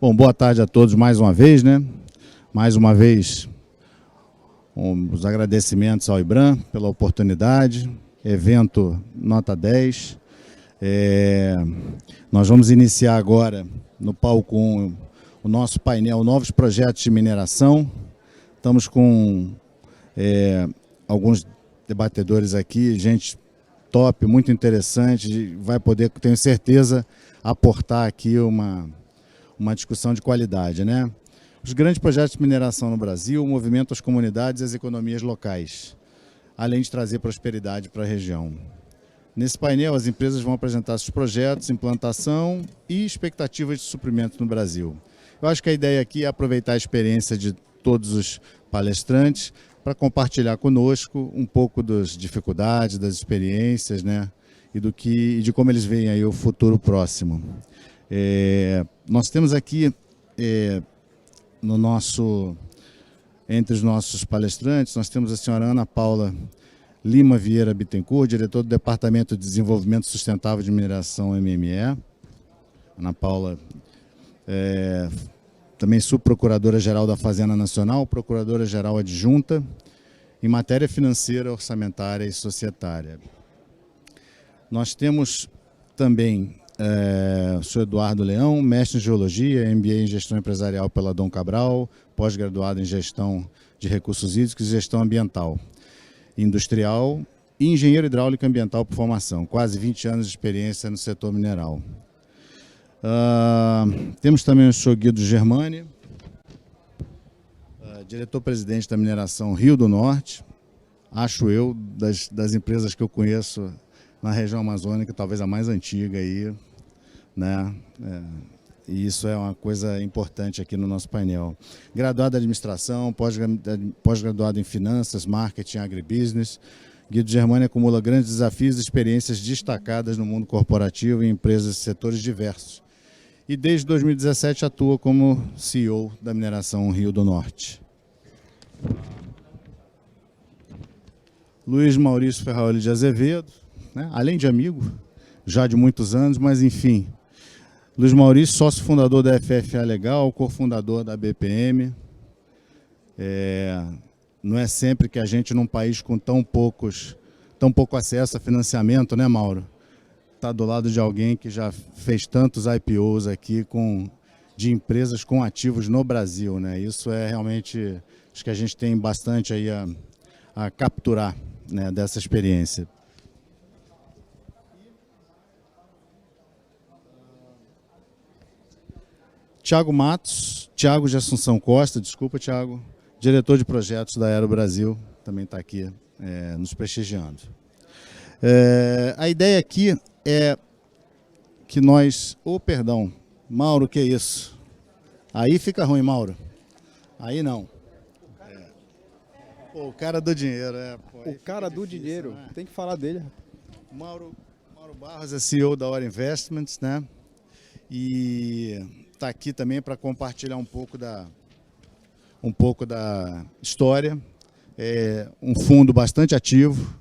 Bom, boa tarde a todos mais uma vez, né? Mais uma vez, os agradecimentos ao IBRAM pela oportunidade, evento nota 10. Nós vamos iniciar agora no palco 1 o nosso painel Novos Projetos de Mineração. Estamos com alguns debatedores aqui, gente top, muito interessante, vai poder, tenho certeza, aportar aqui uma discussão de qualidade, né? Os grandes projetos de mineração no Brasil movimentam as comunidades e as economias locais, além de trazer prosperidade para a região. Nesse painel, as empresas vão apresentar seus projetos, implantação e expectativas de suprimento no Brasil. Eu acho que a ideia aqui é aproveitar a experiência de todos os palestrantes para compartilhar conosco um pouco das dificuldades, das experiências, né? E de como eles veem aí o futuro próximo. Nós temos aqui entre os nossos palestrantes, nós temos a senhora Ana Paula Lima Vieira Bittencourt, diretora do Departamento de Desenvolvimento Sustentável de Mineração MME. Ana Paula também subprocuradora-geral da Fazenda Nacional, procuradora-geral adjunta em matéria financeira, orçamentária e societária. Nós temos também o senhor Eduardo Leão, mestre em Geologia, MBA em Gestão Empresarial pela Dom Cabral, pós-graduado em Gestão de Recursos Hídricos e Gestão Ambiental, Industrial e Engenheiro Hidráulico Ambiental por formação, quase 20 anos de experiência no setor mineral. Temos também o senhor Guido Germani, diretor-presidente da mineração Rio do Norte, acho eu, das empresas que eu conheço na região amazônica, talvez a mais antiga aí, né? E isso é uma coisa importante aqui no nosso painel. Graduado em administração, pós-graduado em finanças, marketing, agribusiness, Guido Germani acumula grandes desafios e experiências destacadas no mundo corporativo e em empresas de setores diversos. E desde 2017 atua como CEO da mineração Rio do Norte. Luiz Maurício Ferraoli de Azevedo, né? Além de amigo, já de muitos anos, mas enfim. Luiz Maurício, sócio fundador da FFA Legal, cofundador da BPM. Não é sempre que a gente, num país com tão pouco acesso a financiamento, né, Mauro? Está do lado de alguém que já fez tantos IPOs aqui de empresas com ativos no Brasil, né? Isso é realmente, acho que a gente tem bastante aí a capturar, né, dessa experiência. Tiago de Assunção Costa, desculpa, Tiago, diretor de projetos da Aero Brasil, também está aqui nos prestigiando. A ideia aqui é que nós... perdão, Mauro, que é isso? Aí fica ruim, Mauro. Aí não. O cara do dinheiro. O cara do difícil, dinheiro, né? Tem que falar dele. Mauro Barros é CEO da Ora Investments, né? E está aqui também para compartilhar um pouco da história. Um fundo bastante ativo,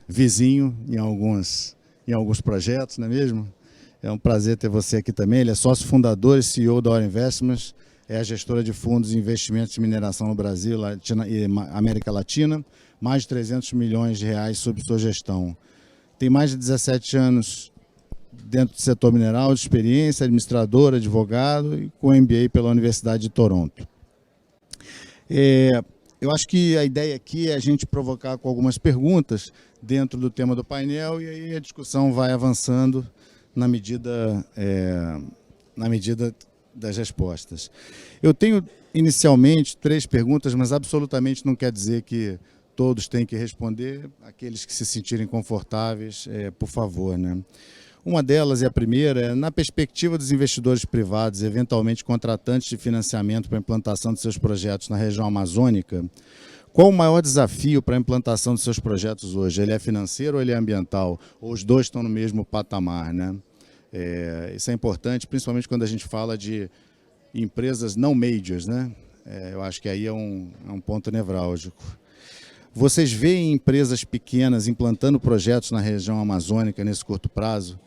vizinho em alguns projetos, não é mesmo? É um prazer ter você aqui também. Ele é sócio fundador e CEO da Ora Investments, é a gestora de fundos e investimentos de mineração no Brasil e América Latina, mais de 300 milhões de reais sob sua gestão. Tem mais de 17 anos dentro do setor mineral, de experiência, administrador, advogado e com MBA pela Universidade de Toronto. Eu acho que a ideia aqui é a gente provocar com algumas perguntas dentro do tema do painel e aí a discussão vai avançando na medida das respostas. Eu tenho inicialmente 3 perguntas, mas absolutamente não quer dizer que todos têm que responder. Aqueles que se sentirem confortáveis, por favor, né? Uma delas, e a primeira, na perspectiva dos investidores privados, eventualmente contratantes de financiamento para a implantação de seus projetos na região amazônica, qual o maior desafio para a implantação de seus projetos hoje? Ele é financeiro ou ele é ambiental? Ou os dois estão no mesmo patamar, né? Isso é importante, principalmente quando a gente fala de empresas não majors, né? Eu acho que aí é um ponto nevrálgico. Vocês veem empresas pequenas implantando projetos na região amazônica nesse curto prazo?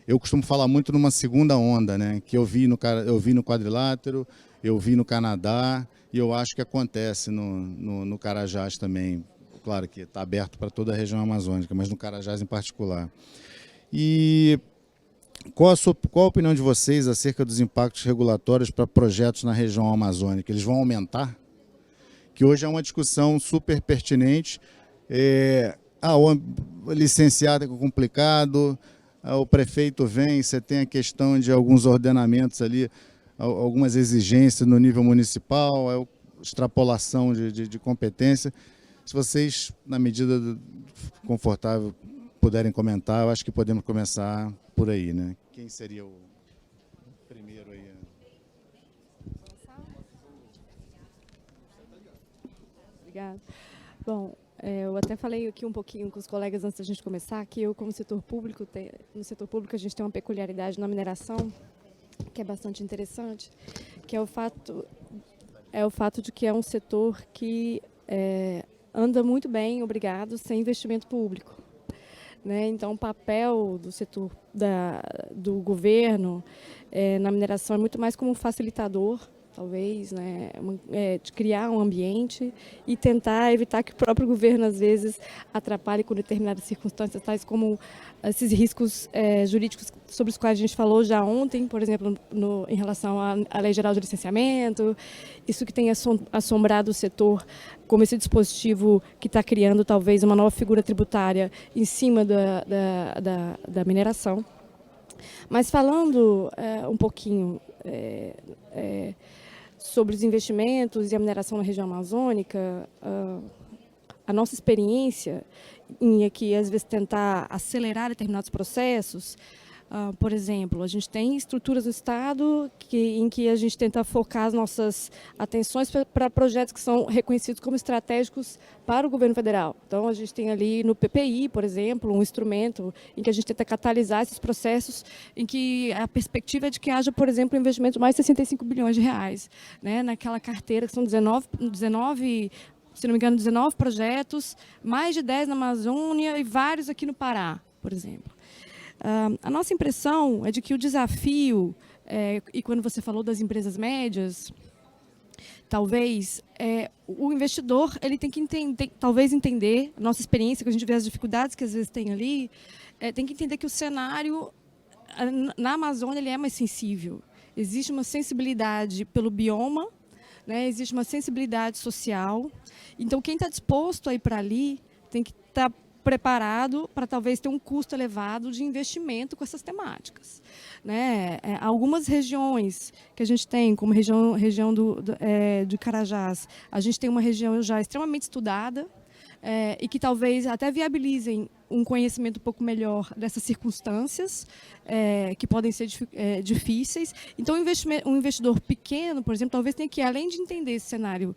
eu costumo falar muito numa segunda onda, né? Que eu vi no quadrilátero, eu vi no Canadá e eu acho que acontece no Carajás também. Claro que está aberto para toda a região amazônica, mas no Carajás em particular. E qual a opinião de vocês acerca dos impactos regulatórios para projetos na região amazônica? Eles vão aumentar? Que hoje é uma discussão super pertinente. O licenciado é complicado, o prefeito vem, você tem a questão de alguns ordenamentos ali, algumas exigências no nível municipal, extrapolação de competência. Se vocês, na medida confortável, puderem comentar, eu acho que podemos começar por aí, né? Quem seria o primeiro aí? Obrigada. Bom, eu até falei aqui um pouquinho com os colegas antes da gente começar, que eu, como setor público, no setor público a gente tem uma peculiaridade na mineração, que é bastante interessante, que é o fato de que é um setor que anda muito bem, obrigado, sem investimento público. Né? Então, o papel do setor do governo na mineração é muito mais como um facilitador, talvez, né? De criar um ambiente e tentar evitar que o próprio governo, às vezes, atrapalhe com determinadas circunstâncias, tais como esses riscos jurídicos sobre os quais a gente falou já ontem, por exemplo, em relação à Lei Geral de Licenciamento, isso que tem assombrado o setor como esse dispositivo que está criando, talvez, uma nova figura tributária em cima da mineração. Mas falando um pouquinho sobre os investimentos e a mineração na região amazônica, a nossa experiência em aqui, às vezes, tentar acelerar determinados processos, por exemplo, a gente tem estruturas no Estado em que a gente tenta focar as nossas atenções para projetos que são reconhecidos como estratégicos para o governo federal. Então, a gente tem ali no PPI, por exemplo, um instrumento em que a gente tenta catalisar esses processos, em que a perspectiva é de que haja, por exemplo, um investimento de mais de 65 bilhões de reais, né, naquela carteira, que são 19, se não me engano, 19 projetos, mais de 10 na Amazônia e vários aqui no Pará, por exemplo. A nossa impressão é de que o desafio, e quando você falou das empresas médias, talvez o investidor ele tem que entender, a nossa experiência, que a gente vê as dificuldades que às vezes tem ali, tem que entender que o cenário na Amazônia ele é mais sensível. Existe uma sensibilidade pelo bioma, né, existe uma sensibilidade social. Então, quem está disposto a ir para ali tem que estar preparado para talvez ter um custo elevado de investimento com essas temáticas. Né? Algumas regiões que a gente tem, como região de Carajás, a gente tem uma região já extremamente estudada e que talvez até viabilizem um conhecimento um pouco melhor dessas circunstâncias que podem ser difíceis. Então, um investidor pequeno, por exemplo, talvez tenha que, além de entender esse cenário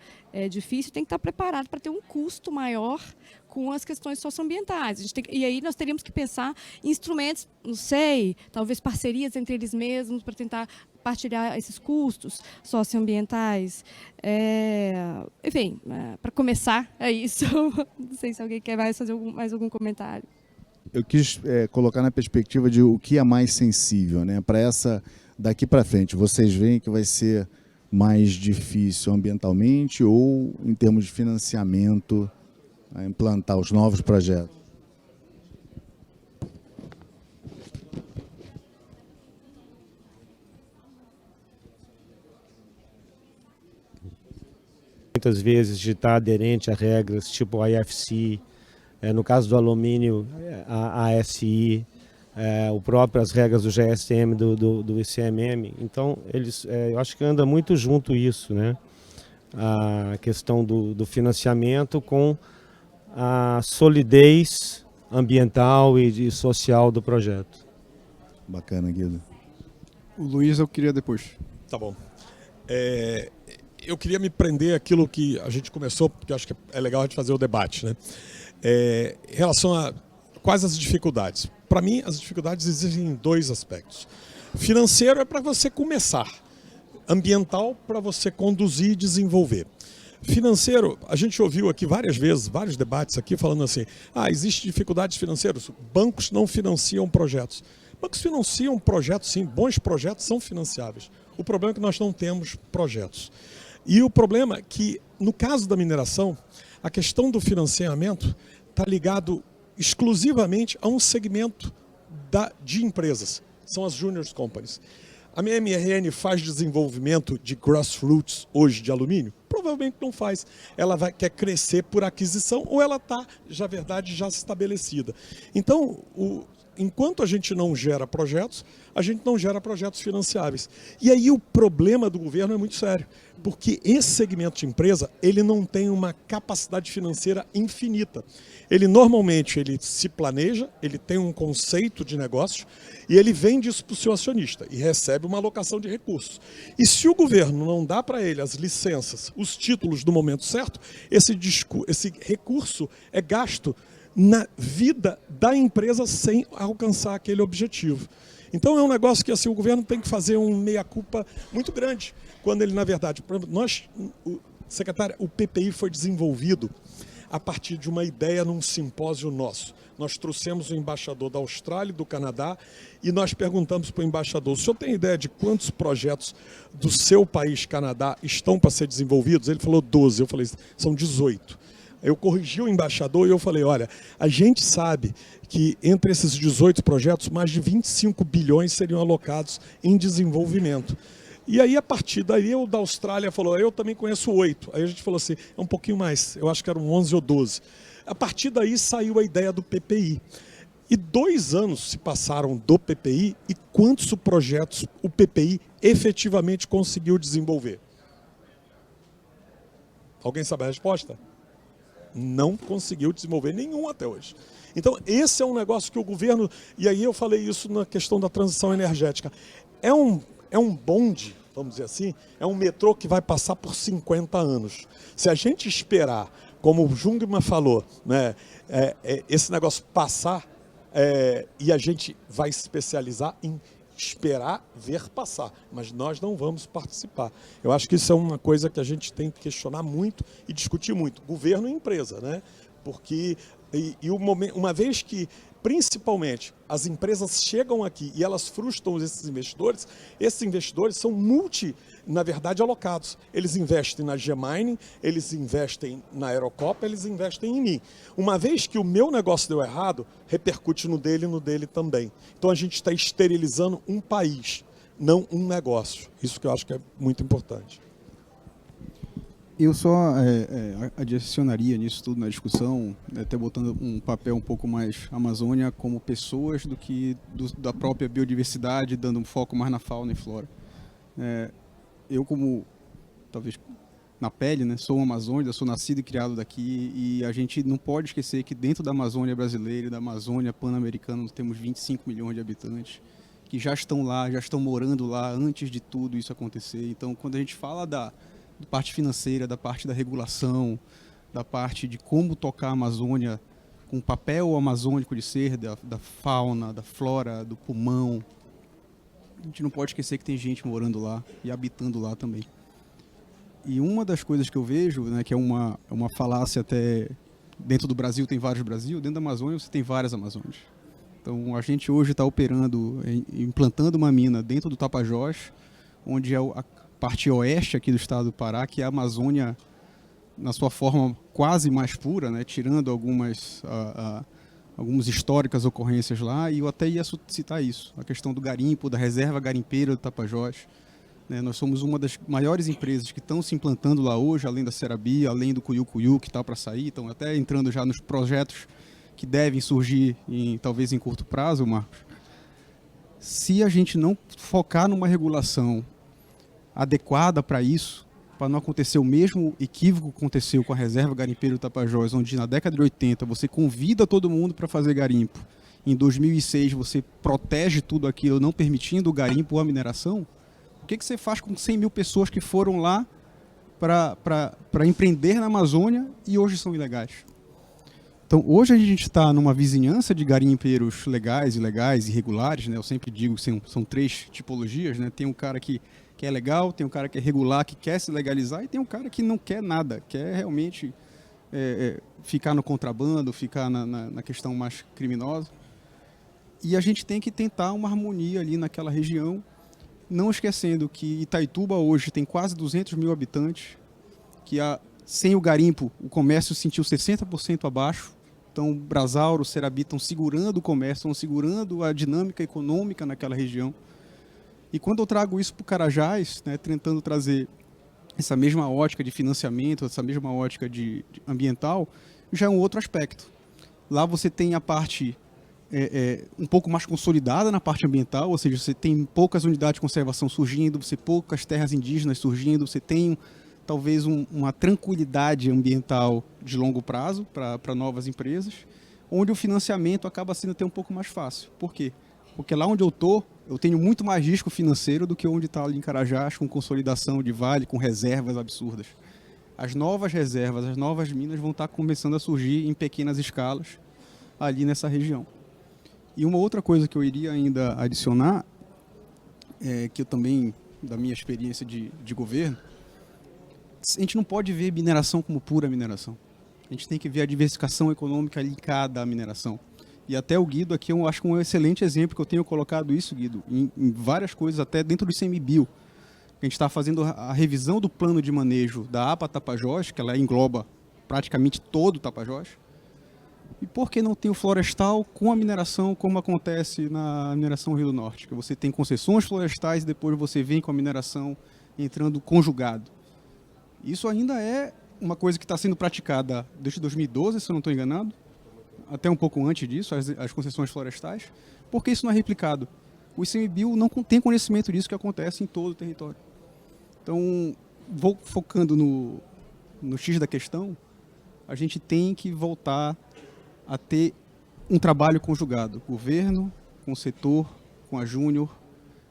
difícil, tem que estar preparado para ter um custo maior com as questões socioambientais. E aí nós teríamos que pensar em instrumentos, não sei, talvez parcerias entre eles mesmos para tentar partilhar esses custos socioambientais. Enfim, para começar, é isso. Não sei se alguém quer fazer mais algum comentário. Eu quis colocar na perspectiva de o que é mais sensível, né? Para essa daqui para frente, vocês veem que vai ser mais difícil ambientalmente ou em termos de financiamento a implantar os novos projetos? Muitas vezes de estar aderente a regras tipo a IFC, no caso do alumínio, a ASI, as regras do GSM, do ICMM. Então, eu acho que anda muito junto isso, né? A questão do financiamento com a solidez ambiental e social do projeto. Bacana, Guido. O Luiz eu queria depois. Tá bom. Eu queria me prender àquilo que a gente começou, porque eu acho que é legal a gente fazer o debate, né? Em relação a quais as dificuldades. Para mim, as dificuldades existem em dois aspectos. Financeiro é para você começar. Ambiental para você conduzir e desenvolver. Financeiro, a gente ouviu aqui várias vezes, vários debates aqui falando assim, existe dificuldades financeiras, bancos não financiam projetos. Bancos financiam projetos, sim, bons projetos são financiáveis. O problema é que nós não temos projetos. E o problema é que, no caso da mineração, a questão do financiamento está ligado exclusivamente a um segmento de empresas, são as Junior Companies. A minha MRN faz desenvolvimento de grassroots hoje de alumínio? Provavelmente não faz. Ela quer crescer por aquisição ou ela está, já verdade, já estabelecida. Então, enquanto a gente não gera projetos, a gente não gera projetos financiáveis. E aí o problema do governo é muito sério, porque esse segmento de empresa, ele não tem uma capacidade financeira infinita. Ele normalmente se planeja, ele tem um conceito de negócio e ele vende isso para o seu acionista e recebe uma alocação de recursos. E se o governo não dá para ele as licenças, os títulos no momento certo, esse recurso é gasto na vida da empresa sem alcançar aquele objetivo. Então é um negócio que assim, o governo tem que fazer um meia-culpa muito grande, quando ele, na verdade, secretária, o PPI foi desenvolvido a partir de uma ideia num simpósio nosso. Nós trouxemos o embaixador da Austrália e do Canadá e nós perguntamos para o embaixador: o senhor tem ideia de quantos projetos do seu país, Canadá, estão para ser desenvolvidos? Ele falou 12, eu falei, são 18. Eu corrigi o embaixador e eu falei, olha, a gente sabe que entre esses 18 projetos, mais de 25 bilhões seriam alocados em desenvolvimento. E aí, a partir daí, o da Austrália falou, eu também conheço 8. Aí a gente falou assim, é um pouquinho mais, eu acho que eram 11 ou 12. A partir daí saiu a ideia do PPI. E 2 anos se passaram do PPI e quantos projetos o PPI efetivamente conseguiu desenvolver? Alguém sabe a resposta? Não conseguiu desenvolver nenhum até hoje. Então, esse é um negócio que o governo... E aí eu falei isso na questão da transição energética. É um bonde, vamos dizer assim, é um metrô que vai passar por 50 anos. Se a gente esperar, como o Jungmann falou, né, esse negócio passar, e a gente vai se especializar em esperar ver passar, mas nós não vamos participar. Eu acho que isso é uma coisa que a gente tem que questionar muito e discutir muito, governo e empresa, né? Porque uma vez que, principalmente, as empresas chegam aqui e elas frustram esses investidores são na verdade, alocados. Eles investem na G-Mining, eles investem na Aerocopa, eles investem em mim. Uma vez que o meu negócio deu errado, repercute no dele e no dele também. Então a gente está esterilizando um país, não um negócio. Isso que eu acho que é muito importante. Eu só adicionaria nisso tudo na discussão, até botando um papel um pouco mais Amazônia como pessoas do que da própria biodiversidade, dando um foco mais na fauna e flora. Eu, como, talvez na pele, né, sou um amazônida, sou nascido e criado daqui, e a gente não pode esquecer que dentro da Amazônia brasileira e da Amazônia pan-americana nós temos 25 milhões de habitantes que já estão lá, já estão morando lá antes de tudo isso acontecer. Então, quando a gente fala da parte financeira, da parte da regulação, da parte de como tocar a Amazônia com o papel amazônico de ser, da fauna, da flora, do pulmão, a gente não pode esquecer que tem gente morando lá e habitando lá também. E uma das coisas que eu vejo, né, que é uma falácia até... Dentro do Brasil tem vários Brasil, dentro da Amazônia você tem várias Amazônias. Então a gente hoje está operando, implantando uma mina dentro do Tapajós, onde é a parte oeste aqui do estado do Pará, que é a Amazônia na sua forma quase mais pura, né, tirando algumas históricas ocorrências lá, e eu até ia citar isso, a questão do garimpo, da reserva garimpeira do Tapajós. Nós somos uma das maiores empresas que estão se implantando lá hoje, além da Cerabi, além do Cuiú que está para sair, então até entrando já nos projetos que devem surgir talvez em curto prazo, Marcos. Se a gente não focar numa regulação adequada para isso, para não acontecer o mesmo equívoco que aconteceu com a reserva garimpeira do Tapajós, onde na década de 80 você convida todo mundo para fazer garimpo, em 2006 você protege tudo aquilo, não permitindo o garimpo ou a mineração, o que você faz com 100 mil pessoas que foram lá para empreender na Amazônia e hoje são ilegais? Então, hoje a gente está numa vizinhança de garimpeiros legais, ilegais, irregulares, né? Eu sempre digo que são 3 tipologias, né? Tem um cara que é legal, tem um cara que é regular, que quer se legalizar, e tem um cara que não quer nada, quer realmente ficar no contrabando, ficar na questão mais criminosa. E a gente tem que tentar uma harmonia ali naquela região, não esquecendo que Itaituba hoje tem quase 200 mil habitantes, que sem o garimpo o comércio sentiu 60% abaixo. Então, Brasauro, Serabi estão segurando o comércio, estão segurando a dinâmica econômica naquela região. E quando eu trago isso para o Carajás, né, tentando trazer essa mesma ótica de financiamento, essa mesma ótica de ambiental, já é um outro aspecto. Lá você tem a parte um pouco mais consolidada na parte ambiental, ou seja, você tem poucas unidades de conservação surgindo, você tem poucas terras indígenas surgindo, você tem talvez uma tranquilidade ambiental de longo prazo para novas empresas, onde o financiamento acaba sendo até um pouco mais fácil. Por quê? Porque lá onde eu tenho muito mais risco financeiro do que onde está ali em Carajás, com consolidação de vale, com reservas absurdas. As novas reservas, as novas minas vão estar começando a surgir em pequenas escalas ali nessa região. E uma outra coisa que eu iria ainda adicionar, que eu também, da minha experiência de governo, a gente não pode ver mineração como pura mineração. A gente tem que ver a diversificação econômica linkada à mineração. E até o Guido aqui, eu acho que é um excelente exemplo, que eu tenho colocado isso, Guido, em várias coisas, até dentro do ICMBio. A gente está fazendo a revisão do plano de manejo da APA Tapajós, que ela engloba praticamente todo o Tapajós. E por que não tem o florestal com a mineração, como acontece na mineração Rio do Norte? Que você tem concessões florestais e depois você vem com a mineração entrando conjugado. Isso ainda é uma coisa que está sendo praticada desde 2012, se eu não estou enganado, até um pouco antes disso, as concessões florestais. Por que isso não é replicado? O ICMBio não tem conhecimento disso que acontece em todo o território. Então, vou focando no X da questão, a gente tem que voltar a ter um trabalho conjugado, governo, com o setor, com a Júnior,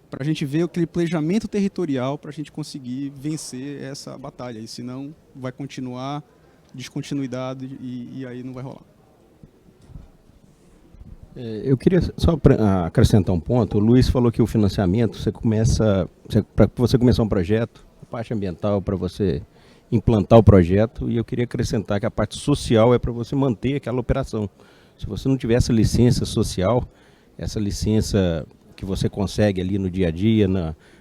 para a gente ver aquele planejamento territorial para a gente conseguir vencer essa batalha, e senão vai continuar descontinuidade e aí não vai rolar. Eu queria só acrescentar um ponto. O Luiz falou que o financiamento, para você começar um projeto, a parte ambiental para você implantar o projeto, e eu queria acrescentar que a parte social é para você manter aquela operação. Se você não tiver essa licença social, essa licença que você consegue ali no dia a dia,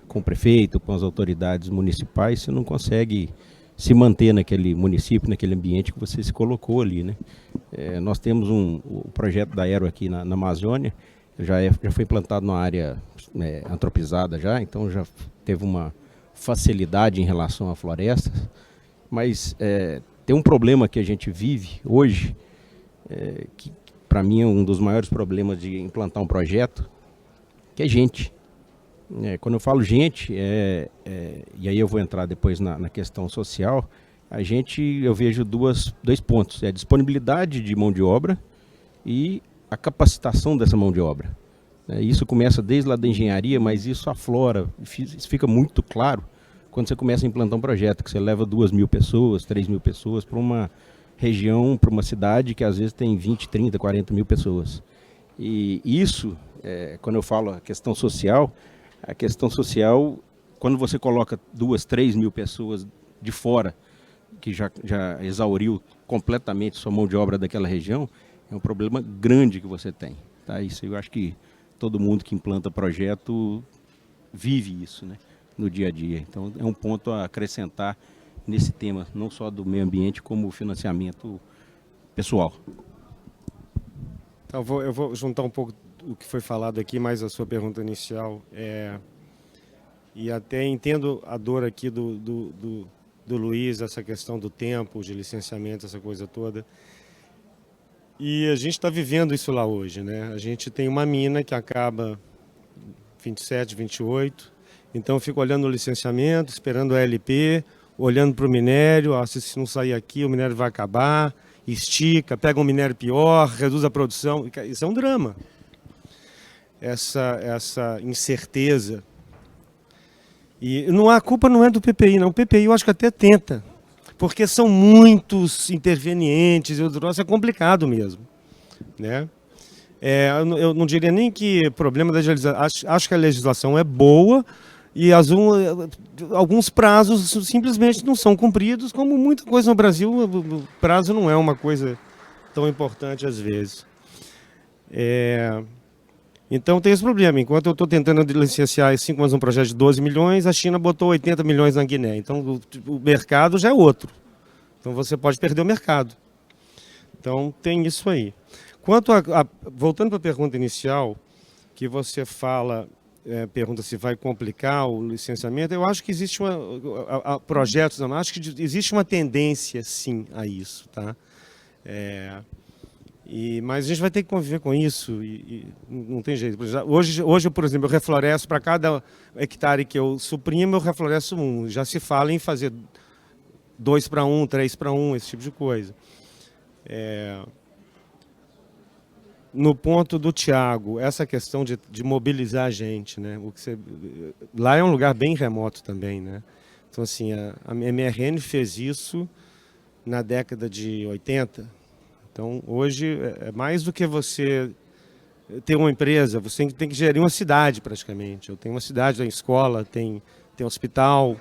com o prefeito, com as autoridades municipais, você não consegue se manter naquele município, naquele ambiente que você se colocou ali, né? Nós temos o projeto da Aero aqui na Amazônia, já foi implantado numa área antropizada já, então já teve uma facilidade em relação a florestas, mas tem um problema que a gente vive hoje, que para mim é um dos maiores problemas de implantar um projeto, que é gente. Quando eu falo gente, e aí eu vou entrar depois na questão social, eu vejo dois pontos, a disponibilidade de mão de obra e a capacitação dessa mão de obra. Isso começa desde lá da engenharia, mas isso aflora, isso fica muito claro quando você começa a implantar um projeto, que você leva 2.000 pessoas, 3.000 pessoas para uma região, para uma cidade que às vezes tem 20, 30, 40 mil pessoas. E isso, quando eu falo a questão social, quando você coloca 2, 3 mil pessoas de fora, que já exauriu completamente sua mão de obra daquela região, é um problema grande que você tem. Tá? Isso eu acho que todo mundo que implanta projeto vive isso, né, no dia a dia. Então é um ponto a acrescentar nesse tema, não só do meio ambiente, como o financiamento pessoal. Então, eu vou juntar um pouco o que foi falado aqui, mais a sua pergunta inicial. E até entendo a dor aqui do Luiz, essa questão do tempo, de licenciamento, essa coisa toda. E a gente está vivendo isso lá hoje, né? A gente tem uma mina que acaba 27, 28, então eu fico olhando o licenciamento, esperando a LP, olhando para o minério, se não sair aqui o minério vai acabar, estica, pega um minério pior, reduz a produção, isso é um drama. Essa incerteza. E a culpa não é do PPI, não. O PPI eu acho que até tenta, porque são muitos intervenientes, e o troço é complicado mesmo, né? Eu não diria nem que problema da legislação, acho que a legislação é boa e alguns prazos simplesmente não são cumpridos, como muita coisa no Brasil, o prazo não é uma coisa tão importante às vezes. Então tem esse problema. Enquanto eu estou tentando licenciar em 5 anos um projeto de 12 milhões, a China botou 80 milhões na Guiné. Então o mercado já é outro. Então você pode perder o mercado. Então tem isso aí. Quanto voltando para a pergunta inicial, que você fala, pergunta se vai complicar o licenciamento, eu acho que existe projetos, não, acho que existe uma tendência sim a isso, tá? Mas a gente vai ter que conviver com isso e não tem jeito. Hoje, por exemplo, eu refloresto, para cada hectare que eu suprimo, eu refloresto um. Já se fala em fazer 2-para-1, 3-para-1, esse tipo de coisa. No ponto do Tiago, essa questão de mobilizar a gente, né? Lá é um lugar bem remoto também, né? Então, assim, a MRN fez isso na década de 80. Então, hoje, é mais do que você ter uma empresa, você tem que gerir uma cidade, praticamente. Eu tenho uma cidade, tem escola, tem hospital,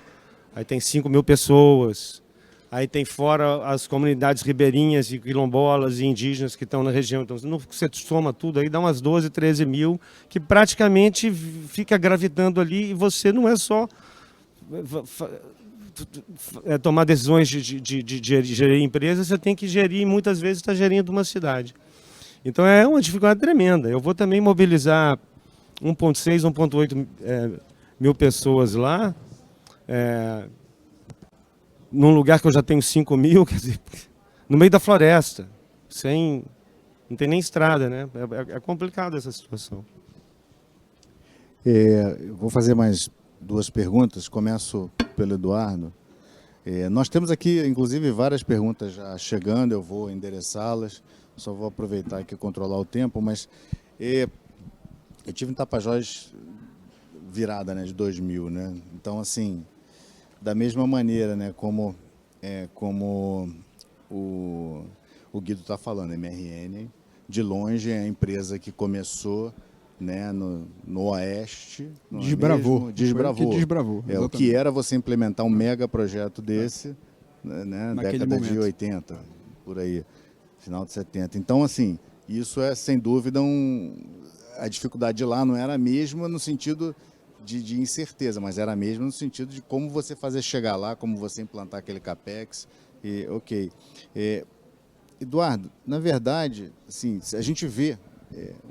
aí tem 5.000 pessoas, aí tem fora as comunidades ribeirinhas e quilombolas e indígenas que estão na região. Então, você soma tudo aí, dá umas 12, 13 mil, que praticamente fica gravitando ali, e você não é só tomar decisões de gerir empresas, você tem que gerir, muitas vezes está gerindo uma cidade. Então é uma dificuldade tremenda. Eu vou também mobilizar 1,6, 1,8 mil pessoas lá, num lugar que eu já tenho 5.000, quer dizer, no meio da floresta, não tem nem estrada, né? É complicado essa situação. Eu vou fazer mais 2 perguntas, começo pelo Eduardo. Nós temos aqui, inclusive, várias perguntas já chegando, eu vou endereçá-las, só vou aproveitar aqui e controlar o tempo, mas eu tive em Tapajós virada, né, de 2000, né? Então, assim, da mesma maneira, né, como o Guido está falando, a MRN, de longe é a empresa que começou, né, no Oeste. Desbravou. Desbravou. O que era você implementar um mega projeto desse, né, década de 80, por aí, final de 70. Então, assim, isso é, sem dúvida, a dificuldade de lá não era a mesma no sentido de incerteza, mas era a mesma no sentido de como você fazer chegar lá, como você implantar aquele CAPEX. Ok. Eduardo, na verdade, assim, a gente vê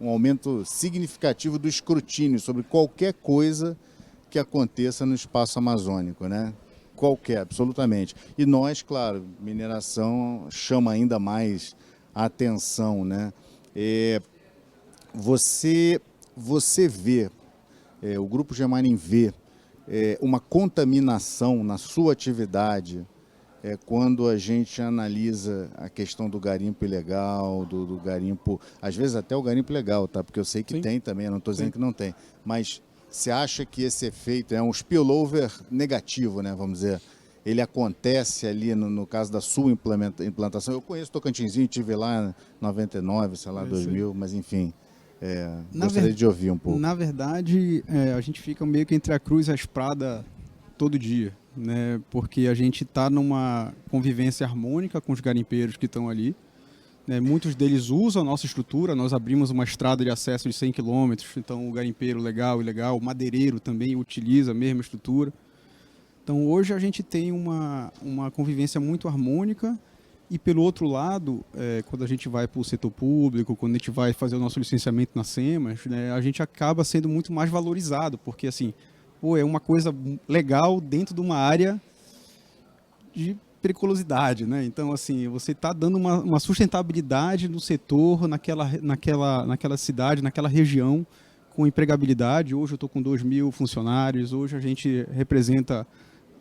um aumento significativo do escrutínio sobre qualquer coisa que aconteça no espaço amazônico, né? Qualquer, absolutamente. E nós, claro, mineração chama ainda mais a atenção, né? Você vê, o Grupo Gemarin vê uma contaminação na sua atividade quando a gente analisa a questão do garimpo ilegal, do garimpo, às vezes até o garimpo legal, tá? Porque eu sei que tem também, eu não estou dizendo que não tem, mas você acha que esse efeito é um spillover negativo, né? Vamos dizer, ele acontece ali no caso da sua implantação? Eu conheço Tocantinzinho, estive lá em 99, sei lá, 2000, mas enfim, gostaria de ouvir um pouco. Na verdade, a gente fica meio que entre a cruz e a espada todo dia, né? Porque a gente está numa convivência harmônica com os garimpeiros que estão ali, né? Muitos deles usam a nossa estrutura, nós abrimos uma estrada de acesso de 100 km, então o garimpeiro legal, ilegal, o madeireiro também utiliza a mesma estrutura. Então hoje a gente tem uma convivência muito harmônica. E pelo outro lado, quando a gente vai para o setor público, quando a gente vai fazer o nosso licenciamento na SEMAS, né, a gente acaba sendo muito mais valorizado, porque assim, é uma coisa legal dentro de uma área de periculosidade, né? Então, assim, você está dando uma sustentabilidade no setor, naquela cidade, naquela região, com empregabilidade. Hoje eu estou com 2.000 funcionários, hoje a gente representa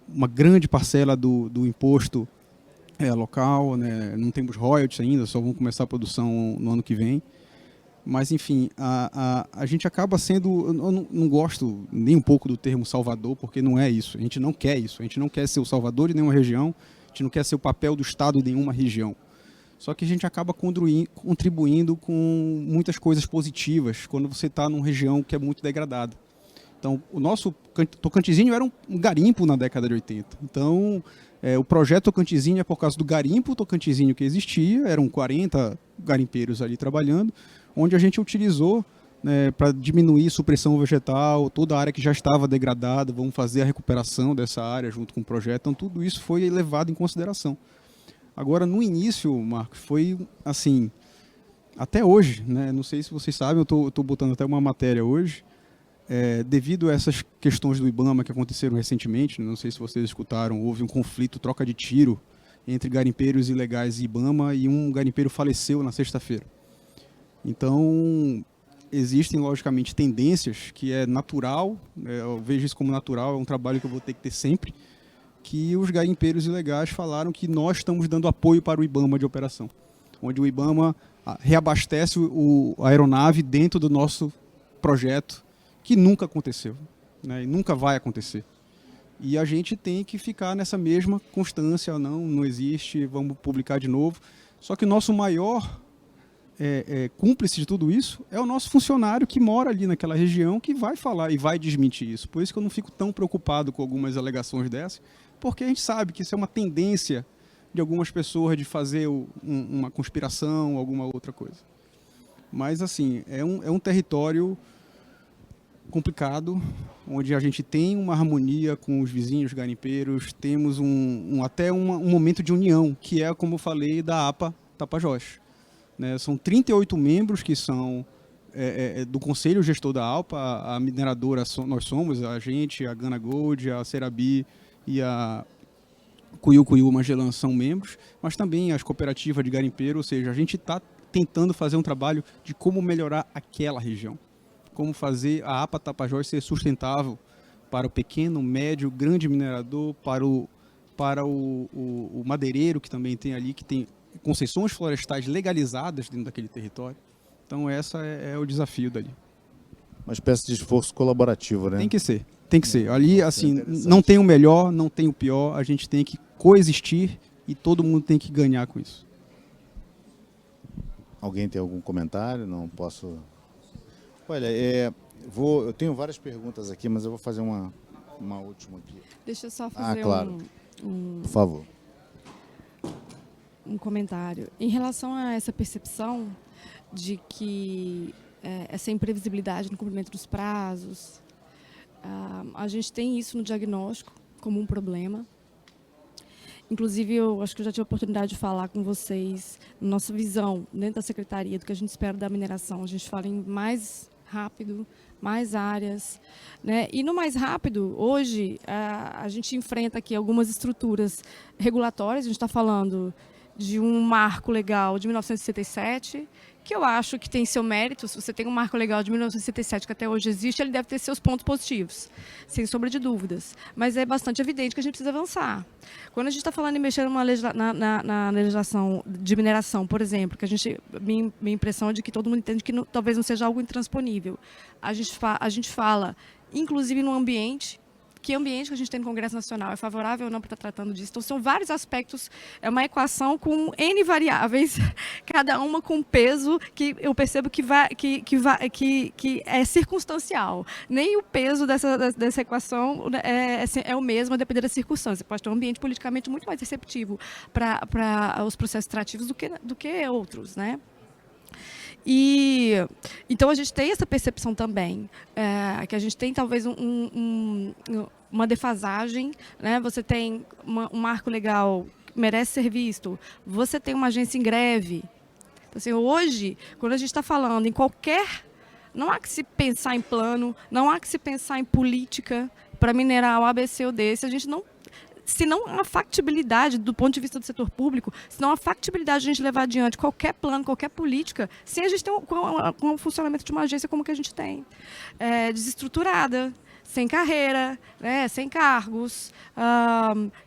uma grande parcela do imposto local, né? Não temos royalties ainda, só vamos começar a produção no ano que vem. Mas, enfim, a gente acaba sendo... Eu não gosto nem um pouco do termo Salvador, porque não é isso. A gente não quer isso. A gente não quer ser o Salvador de nenhuma região, a gente não quer ser o papel do Estado em nenhuma região. Só que a gente acaba contribuindo com muitas coisas positivas quando você está numa região que é muito degradada. Então, o nosso Tocantinzinho era um garimpo na década de 80. Então, o projeto Tocantinzinho é por causa do garimpo Tocantinzinho que existia, eram 40 garimpeiros ali trabalhando, onde a gente utilizou para diminuir supressão vegetal, toda a área que já estava degradada, vamos fazer a recuperação dessa área junto com o projeto. Então, tudo isso foi levado em consideração. Agora, no início, Marcos, foi assim, até hoje, né? Não sei se vocês sabem, eu estou botando até uma matéria hoje, devido a essas questões do IBAMA que aconteceram recentemente, não sei se vocês escutaram, houve um conflito, troca de tiro entre garimpeiros ilegais e IBAMA, e um garimpeiro faleceu na sexta-feira. Então, existem, logicamente, tendências que é natural, eu vejo isso como natural, é um trabalho que eu vou ter que ter sempre, que os garimpeiros ilegais falaram que nós estamos dando apoio para o IBAMA de operação, onde o IBAMA reabastece a aeronave dentro do nosso projeto, que nunca aconteceu, né, e nunca vai acontecer. E a gente tem que ficar nessa mesma constância, não existe, vamos publicar de novo. Só que o nosso maior cúmplice de tudo isso é o nosso funcionário que mora ali naquela região, que vai falar e vai desmentir isso. Por isso que eu não fico tão preocupado com algumas alegações dessas, porque a gente sabe que isso é uma tendência de algumas pessoas de fazer uma conspiração, alguma outra coisa. Mas, assim, é um território complicado, onde a gente tem uma harmonia com os vizinhos garimpeiros, temos até um momento de união, que é, como eu falei, da APA Tapajós. Né? São 38 membros que são do Conselho Gestor da ALPA, a mineradora nós somos, a gente, a Gana Gold, a Serabi e a Cuiú Magellan são membros, mas também as cooperativas de garimpeiro, ou seja, a gente está tentando fazer um trabalho de como melhorar aquela região. Como fazer a APA Tapajós ser sustentável para o pequeno, médio, grande minerador, para o madeireiro que também tem ali, que tem concessões florestais legalizadas dentro daquele território. Então, essa é o desafio dali. Uma espécie de esforço colaborativo, né? Tem que ser. Ali, assim, não tem o melhor, não tem o pior, a gente tem que coexistir e todo mundo tem que ganhar com isso. Alguém tem algum comentário? Não posso... Olha, eu tenho várias perguntas aqui, mas eu vou fazer uma última aqui. Deixa eu só fazer claro. Por favor. Um comentário. Em relação a essa percepção de que essa imprevisibilidade no cumprimento dos prazos, a gente tem isso no diagnóstico como um problema. Inclusive, eu acho que eu já tive a oportunidade de falar com vocês, nossa visão dentro da Secretaria, do que a gente espera da mineração. A gente fala em mais rápido, mais áreas, né? E no mais rápido, hoje, a gente enfrenta aqui algumas estruturas regulatórias. A gente está falando de um marco legal de 1967, que eu acho que tem seu mérito. Se você tem um marco legal de 1967 que até hoje existe, ele deve ter seus pontos positivos, sem sombra de dúvidas. Mas é bastante evidente que a gente precisa avançar. Quando a gente está falando em mexer na legislação de mineração, por exemplo, que minha impressão é de que todo mundo entende que talvez não seja algo intransponível. A gente fala, inclusive no ambiente, que ambiente que a gente tem no Congresso Nacional é favorável ou não para estar tratando disso. Então, são vários aspectos, é uma equação com N variáveis, cada uma com peso que eu percebo que é circunstancial. Nem o peso dessa equação é o mesmo a depender da circunstância. Você pode ter um ambiente politicamente muito mais receptivo para os processos extrativos do que outros, né? E então a gente tem essa percepção também, que a gente tem talvez uma defasagem, né? Você tem um marco legal que merece ser visto, você tem uma agência em greve. Então, assim, hoje, quando a gente está falando em não há que se pensar em plano, não há que se pensar em política para minerar o ABC ou D, se não há factibilidade do ponto de vista do setor público, se não há factibilidade de a gente levar adiante qualquer plano, qualquer política, sem a gente ter com o funcionamento de uma agência como que a gente tem, desestruturada, sem carreira, né, sem cargos.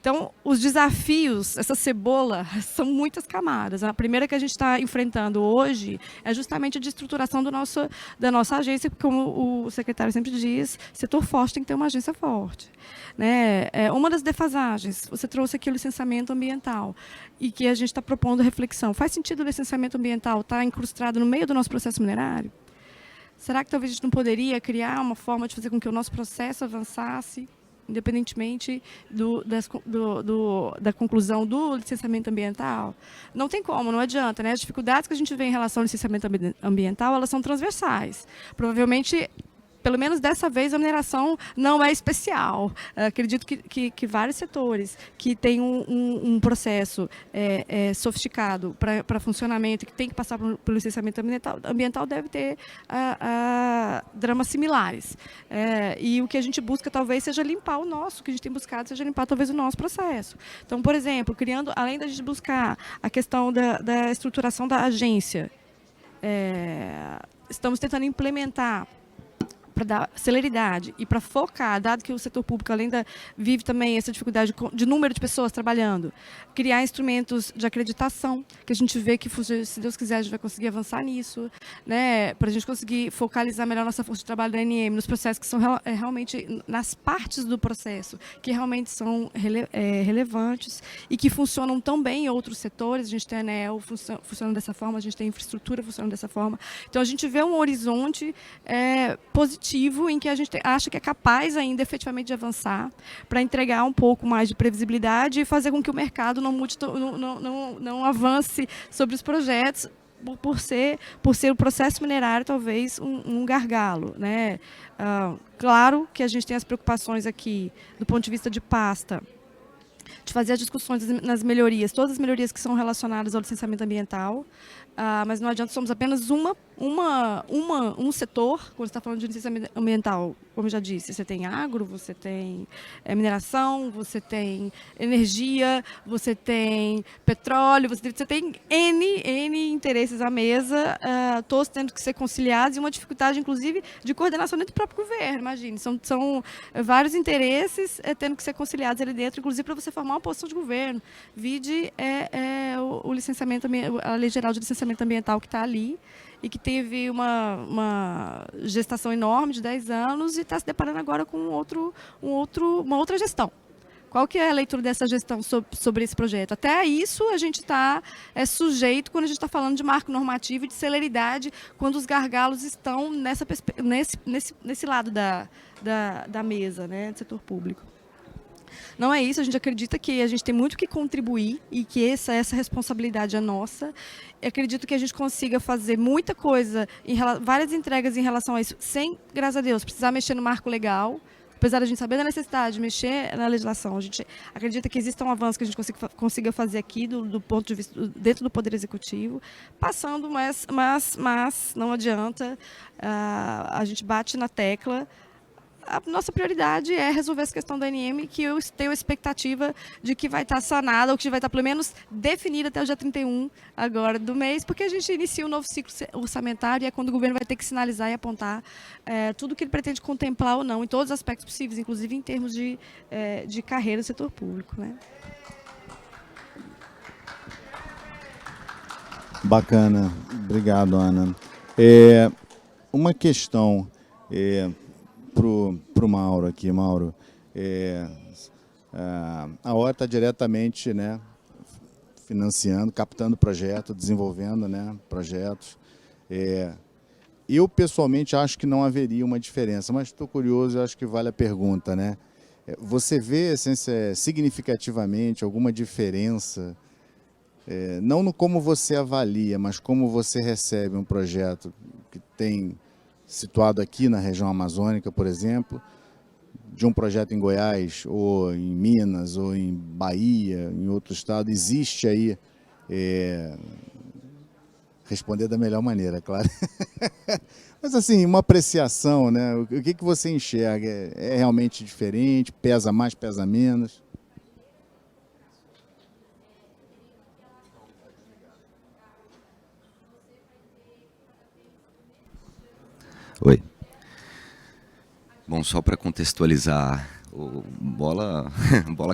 Então, os desafios, essa cebola, são muitas camadas. A primeira que a gente está enfrentando hoje é justamente a desestruturação da nossa agência, porque, como o secretário sempre diz, setor forte tem que ter uma agência forte. Né? Uma das defasagens, você trouxe aqui o licenciamento ambiental, e que a gente está propondo reflexão. Faz sentido o licenciamento ambiental estar incrustado no meio do nosso processo minerário? Será que talvez a gente não poderia criar uma forma de fazer com que o nosso processo avançasse independentemente da conclusão do licenciamento ambiental. Não tem como, não adianta, né? As dificuldades que a gente vê em relação ao licenciamento ambiental, elas são transversais. Provavelmente, pelo menos dessa vez, a mineração não é especial. Acredito que vários setores que têm um processo sofisticado para funcionamento, que tem que passar pelo licenciamento ambiental, deve ter dramas similares. E o que a gente busca, talvez, seja limpar o nosso, o que a gente tem buscado, seja limpar, talvez, o nosso processo. Então, por exemplo, além da gente buscar a questão da estruturação da agência, estamos tentando implementar, para dar celeridade e para focar, dado que o setor público vive também essa dificuldade de número de pessoas trabalhando, criar instrumentos de acreditação, que a gente vê que, se Deus quiser, a gente vai conseguir avançar nisso, né, para a gente conseguir focalizar melhor nossa força de trabalho da ANM nos processos que são realmente, nas partes do processo, que realmente são relevantes e que funcionam tão bem em outros setores. A gente tem a ANEEL funcionando dessa forma, a gente tem a infraestrutura funcionando dessa forma. Então, a gente vê um horizonte positivo, em que a gente acha que é capaz ainda efetivamente de avançar para entregar um pouco mais de previsibilidade e fazer com que o mercado não avance sobre os projetos por ser o processo minerário talvez um gargalo, né? Claro que a gente tem as preocupações aqui do ponto de vista de pasta, de fazer as discussões nas melhorias, todas as melhorias que são relacionadas ao licenciamento ambiental, mas não adianta, somos apenas um setor. Quando você está falando de licenciamento ambiental, como eu já disse, você tem agro, você tem mineração, você tem energia, você tem petróleo, você tem N interesses à mesa, todos tendo que ser conciliados, e uma dificuldade, inclusive, de coordenação dentro do próprio governo. Imagine, são vários interesses tendo que ser conciliados ali dentro, inclusive para você formar uma posição de governo. Vide o licenciamento, a Lei Geral de Licenciamento Ambiental, que está ali e que teve uma gestação enorme de 10 anos e está se deparando agora com uma outra gestão. Qual que é a leitura dessa gestão sobre esse projeto? Até isso a gente está sujeito quando a gente está falando de marco normativo e de celeridade, quando os gargalos estão nesse lado da mesa, né, do setor público. Não é isso, a gente acredita que a gente tem muito que contribuir e que essa responsabilidade é nossa. Eu acredito que a gente consiga fazer muita coisa, várias entregas em relação a isso, sem, graças a Deus, precisar mexer no marco legal. Apesar de a gente saber da necessidade de mexer na legislação, a gente acredita que exista um avanço que a gente consiga fazer aqui do ponto de vista dentro do Poder Executivo, passando, mas não adianta, a gente bate na tecla. A nossa prioridade é resolver essa questão da ANM, que eu tenho a expectativa de que vai estar sanada, ou que vai estar pelo menos definida até o dia 31 agora do mês, porque a gente inicia um novo ciclo orçamentário e é quando o governo vai ter que sinalizar e apontar tudo que ele pretende contemplar ou não, em todos os aspectos possíveis, inclusive em termos de carreira do setor público, né? Bacana, obrigado, Ana. Uma questão para o Mauro aqui. Mauro, a OR está diretamente, né, financiando, captando projetos, desenvolvendo, né, projetos. Eu, pessoalmente, acho que não haveria uma diferença, mas estou curioso e acho que vale a pergunta, né? Você vê, significativamente, alguma diferença, não no como você avalia, mas como você recebe um projeto que tem situado aqui na região amazônica, por exemplo, de um projeto em Goiás, ou em Minas, ou em Bahia, em outro estado? Existe aí, responder da melhor maneira, claro, mas assim, uma apreciação, né? O que você enxerga? É realmente diferente? Pesa mais, pesa menos? Oi. Bom, só para contextualizar, bola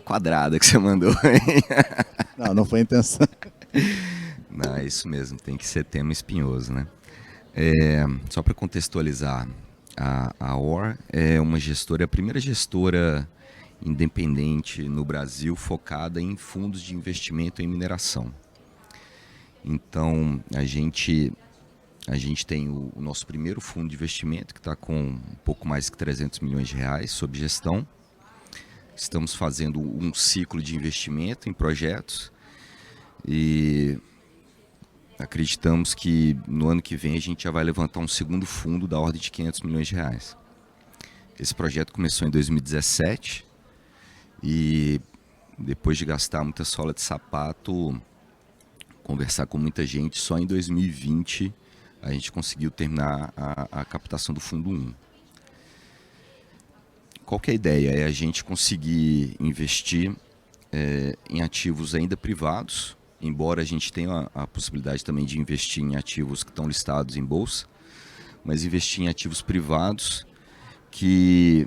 quadrada que você mandou. Não foi a intenção. Não, é isso mesmo, tem que ser tema espinhoso, né? Só para contextualizar, a OR é uma gestora, a primeira gestora independente no Brasil focada em fundos de investimento em mineração. Então, a gente tem o nosso primeiro fundo de investimento, que está com um pouco mais de 300 milhões de reais sob gestão. Estamos fazendo um ciclo de investimento em projetos e acreditamos que no ano que vem a gente já vai levantar um segundo fundo da ordem de R$500 milhões. Esse projeto começou em 2017 e depois de gastar muita sola de sapato, conversar com muita gente, só em 2020 a gente conseguiu terminar a captação do fundo 1. Qual que é a ideia? É a gente conseguir investir em ativos ainda privados, embora a gente tenha a possibilidade também de investir em ativos que estão listados em bolsa, mas investir em ativos privados que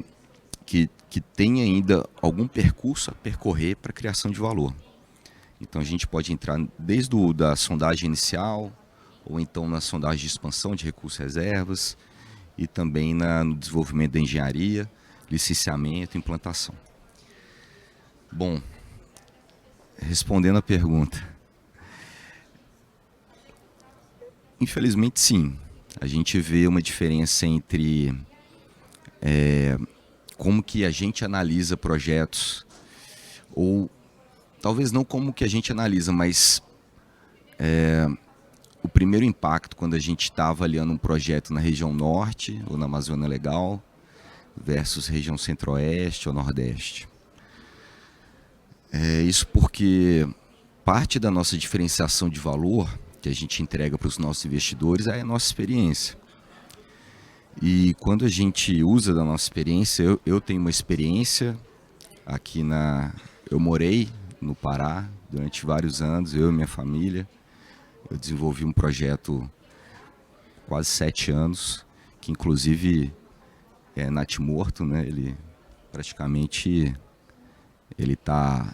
tem ainda algum percurso a percorrer para a criação de valor. Então a gente pode entrar desde da sondagem inicial, ou então na sondagem de expansão de recursos e reservas, e também no desenvolvimento da engenharia, licenciamento e implantação. Bom, respondendo a pergunta. Infelizmente sim, a gente vê uma diferença entre como que a gente analisa projetos, ou talvez não como que a gente analisa, mas o primeiro impacto quando a gente está avaliando um projeto na região norte ou na Amazônia Legal versus região centro-oeste ou nordeste. Isso porque parte da nossa diferenciação de valor que a gente entrega para os nossos investidores é a nossa experiência. E quando a gente usa da nossa experiência, eu tenho uma experiência aqui eu morei no Pará durante vários anos, eu e minha família. Eu desenvolvi um projeto quase 7 anos, que inclusive é natimorto, né? Ele praticamente está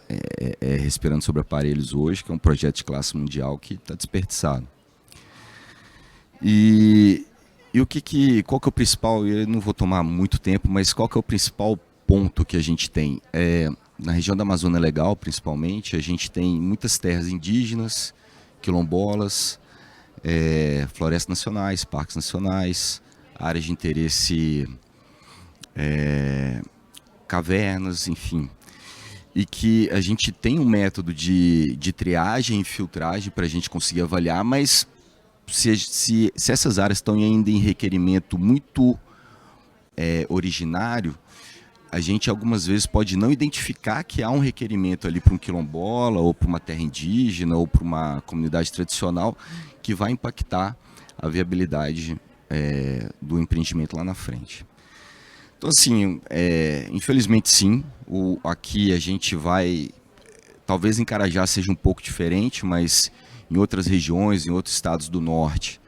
respirando sobre aparelhos hoje, que é um projeto de classe mundial que está desperdiçado. E qual que é o principal, eu não vou tomar muito tempo, mas qual que é o principal ponto que a gente tem? Na região da Amazônia Legal, principalmente, a gente tem muitas terras indígenas, quilombolas, florestas nacionais, parques nacionais, áreas de interesse, cavernas, enfim. E que a gente tem um método de triagem e filtragem para a gente conseguir avaliar, mas se essas áreas estão ainda em requerimento muito originário, a gente algumas vezes pode não identificar que há um requerimento ali para um quilombola, ou para uma terra indígena, ou para uma comunidade tradicional, que vai impactar a viabilidade do empreendimento lá na frente. Então, assim, infelizmente sim, aqui a gente vai, talvez em Carajás seja um pouco diferente, mas em outras regiões, em outros estados do norte,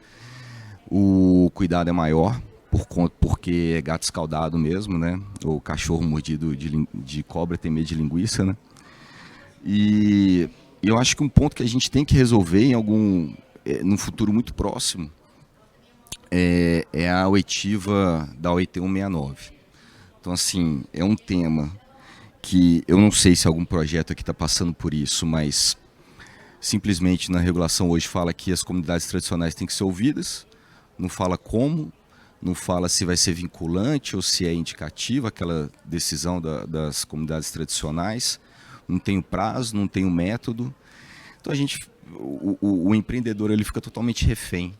o cuidado é maior, porque é gato escaldado mesmo, né? O cachorro mordido de cobra tem medo de linguiça, né? E eu acho que um ponto que a gente tem que resolver num futuro muito próximo é a oitiva da OIT 169. Então, assim, é um tema que eu não sei se algum projeto aqui está passando por isso, mas simplesmente na regulação hoje fala que as comunidades tradicionais têm que ser ouvidas, não fala como, não fala se vai ser vinculante ou se é indicativa aquela decisão das comunidades tradicionais, não tem o prazo, não tem o método. Então o empreendedor ele fica totalmente refém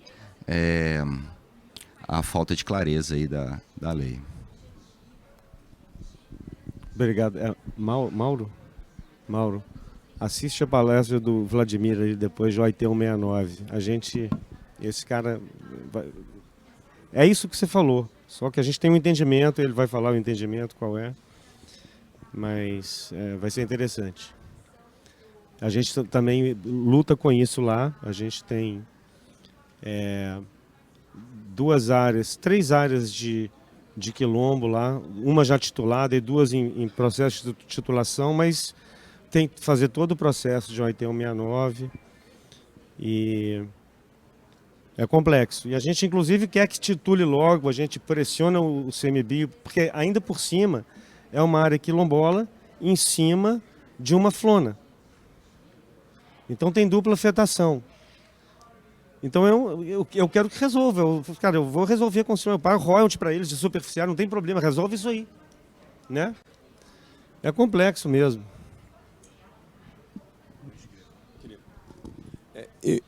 à falta de clareza aí da lei. Obrigado. Mauro, assiste a palestra do Vladimir aí depois de OIT 169. Esse cara... É isso que você falou, só que a gente tem um entendimento, ele vai falar o entendimento qual é, mas vai ser interessante. A gente também luta com isso lá, a gente tem 3 áreas de quilombo lá, uma já titulada e 2 em processo de titulação, mas tem que fazer todo o processo de OIT 169 e... É complexo. E a gente, inclusive, quer que titule logo, a gente pressiona o CMBio, porque ainda por cima é uma área quilombola em cima de uma flona. Então tem dupla afetação. Então eu quero que resolva. Eu vou resolver com o senhor. Eu pago royalty para eles de superficial, não tem problema, resolve isso aí. Né? É complexo mesmo.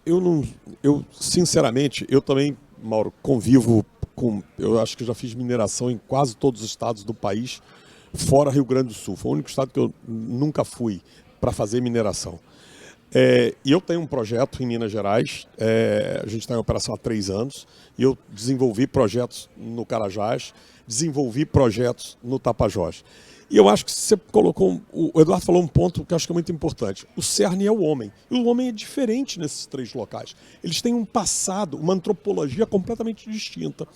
Eu sinceramente, eu também, Mauro, convivo com, eu acho que eu já fiz mineração em quase todos os estados do país, fora Rio Grande do Sul. Foi o único estado que eu nunca fui para fazer mineração. E eu tenho um projeto em Minas Gerais, a gente está em operação há 3 anos, e eu desenvolvi projetos no Carajás, desenvolvi projetos no Tapajós. E eu acho que você colocou, o Eduardo falou um ponto que eu acho que é muito importante. O cerne é o homem. E o homem é diferente nesses 3 locais. Eles têm um passado, uma antropologia completamente distinta.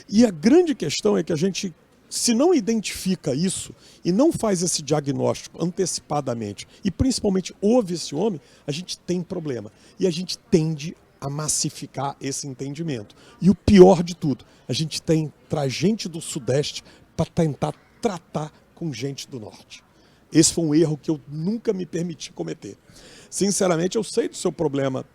E a grande questão é que a gente, se não identifica isso e não faz esse diagnóstico antecipadamente, e principalmente ouve esse homem, a gente tem problema. E a gente tende a massificar esse entendimento. E o pior de tudo, a gente traz gente do Sudeste para tentar tratar com gente do Norte. Esse foi um erro que eu nunca me permiti cometer. Sinceramente, eu sei do seu problema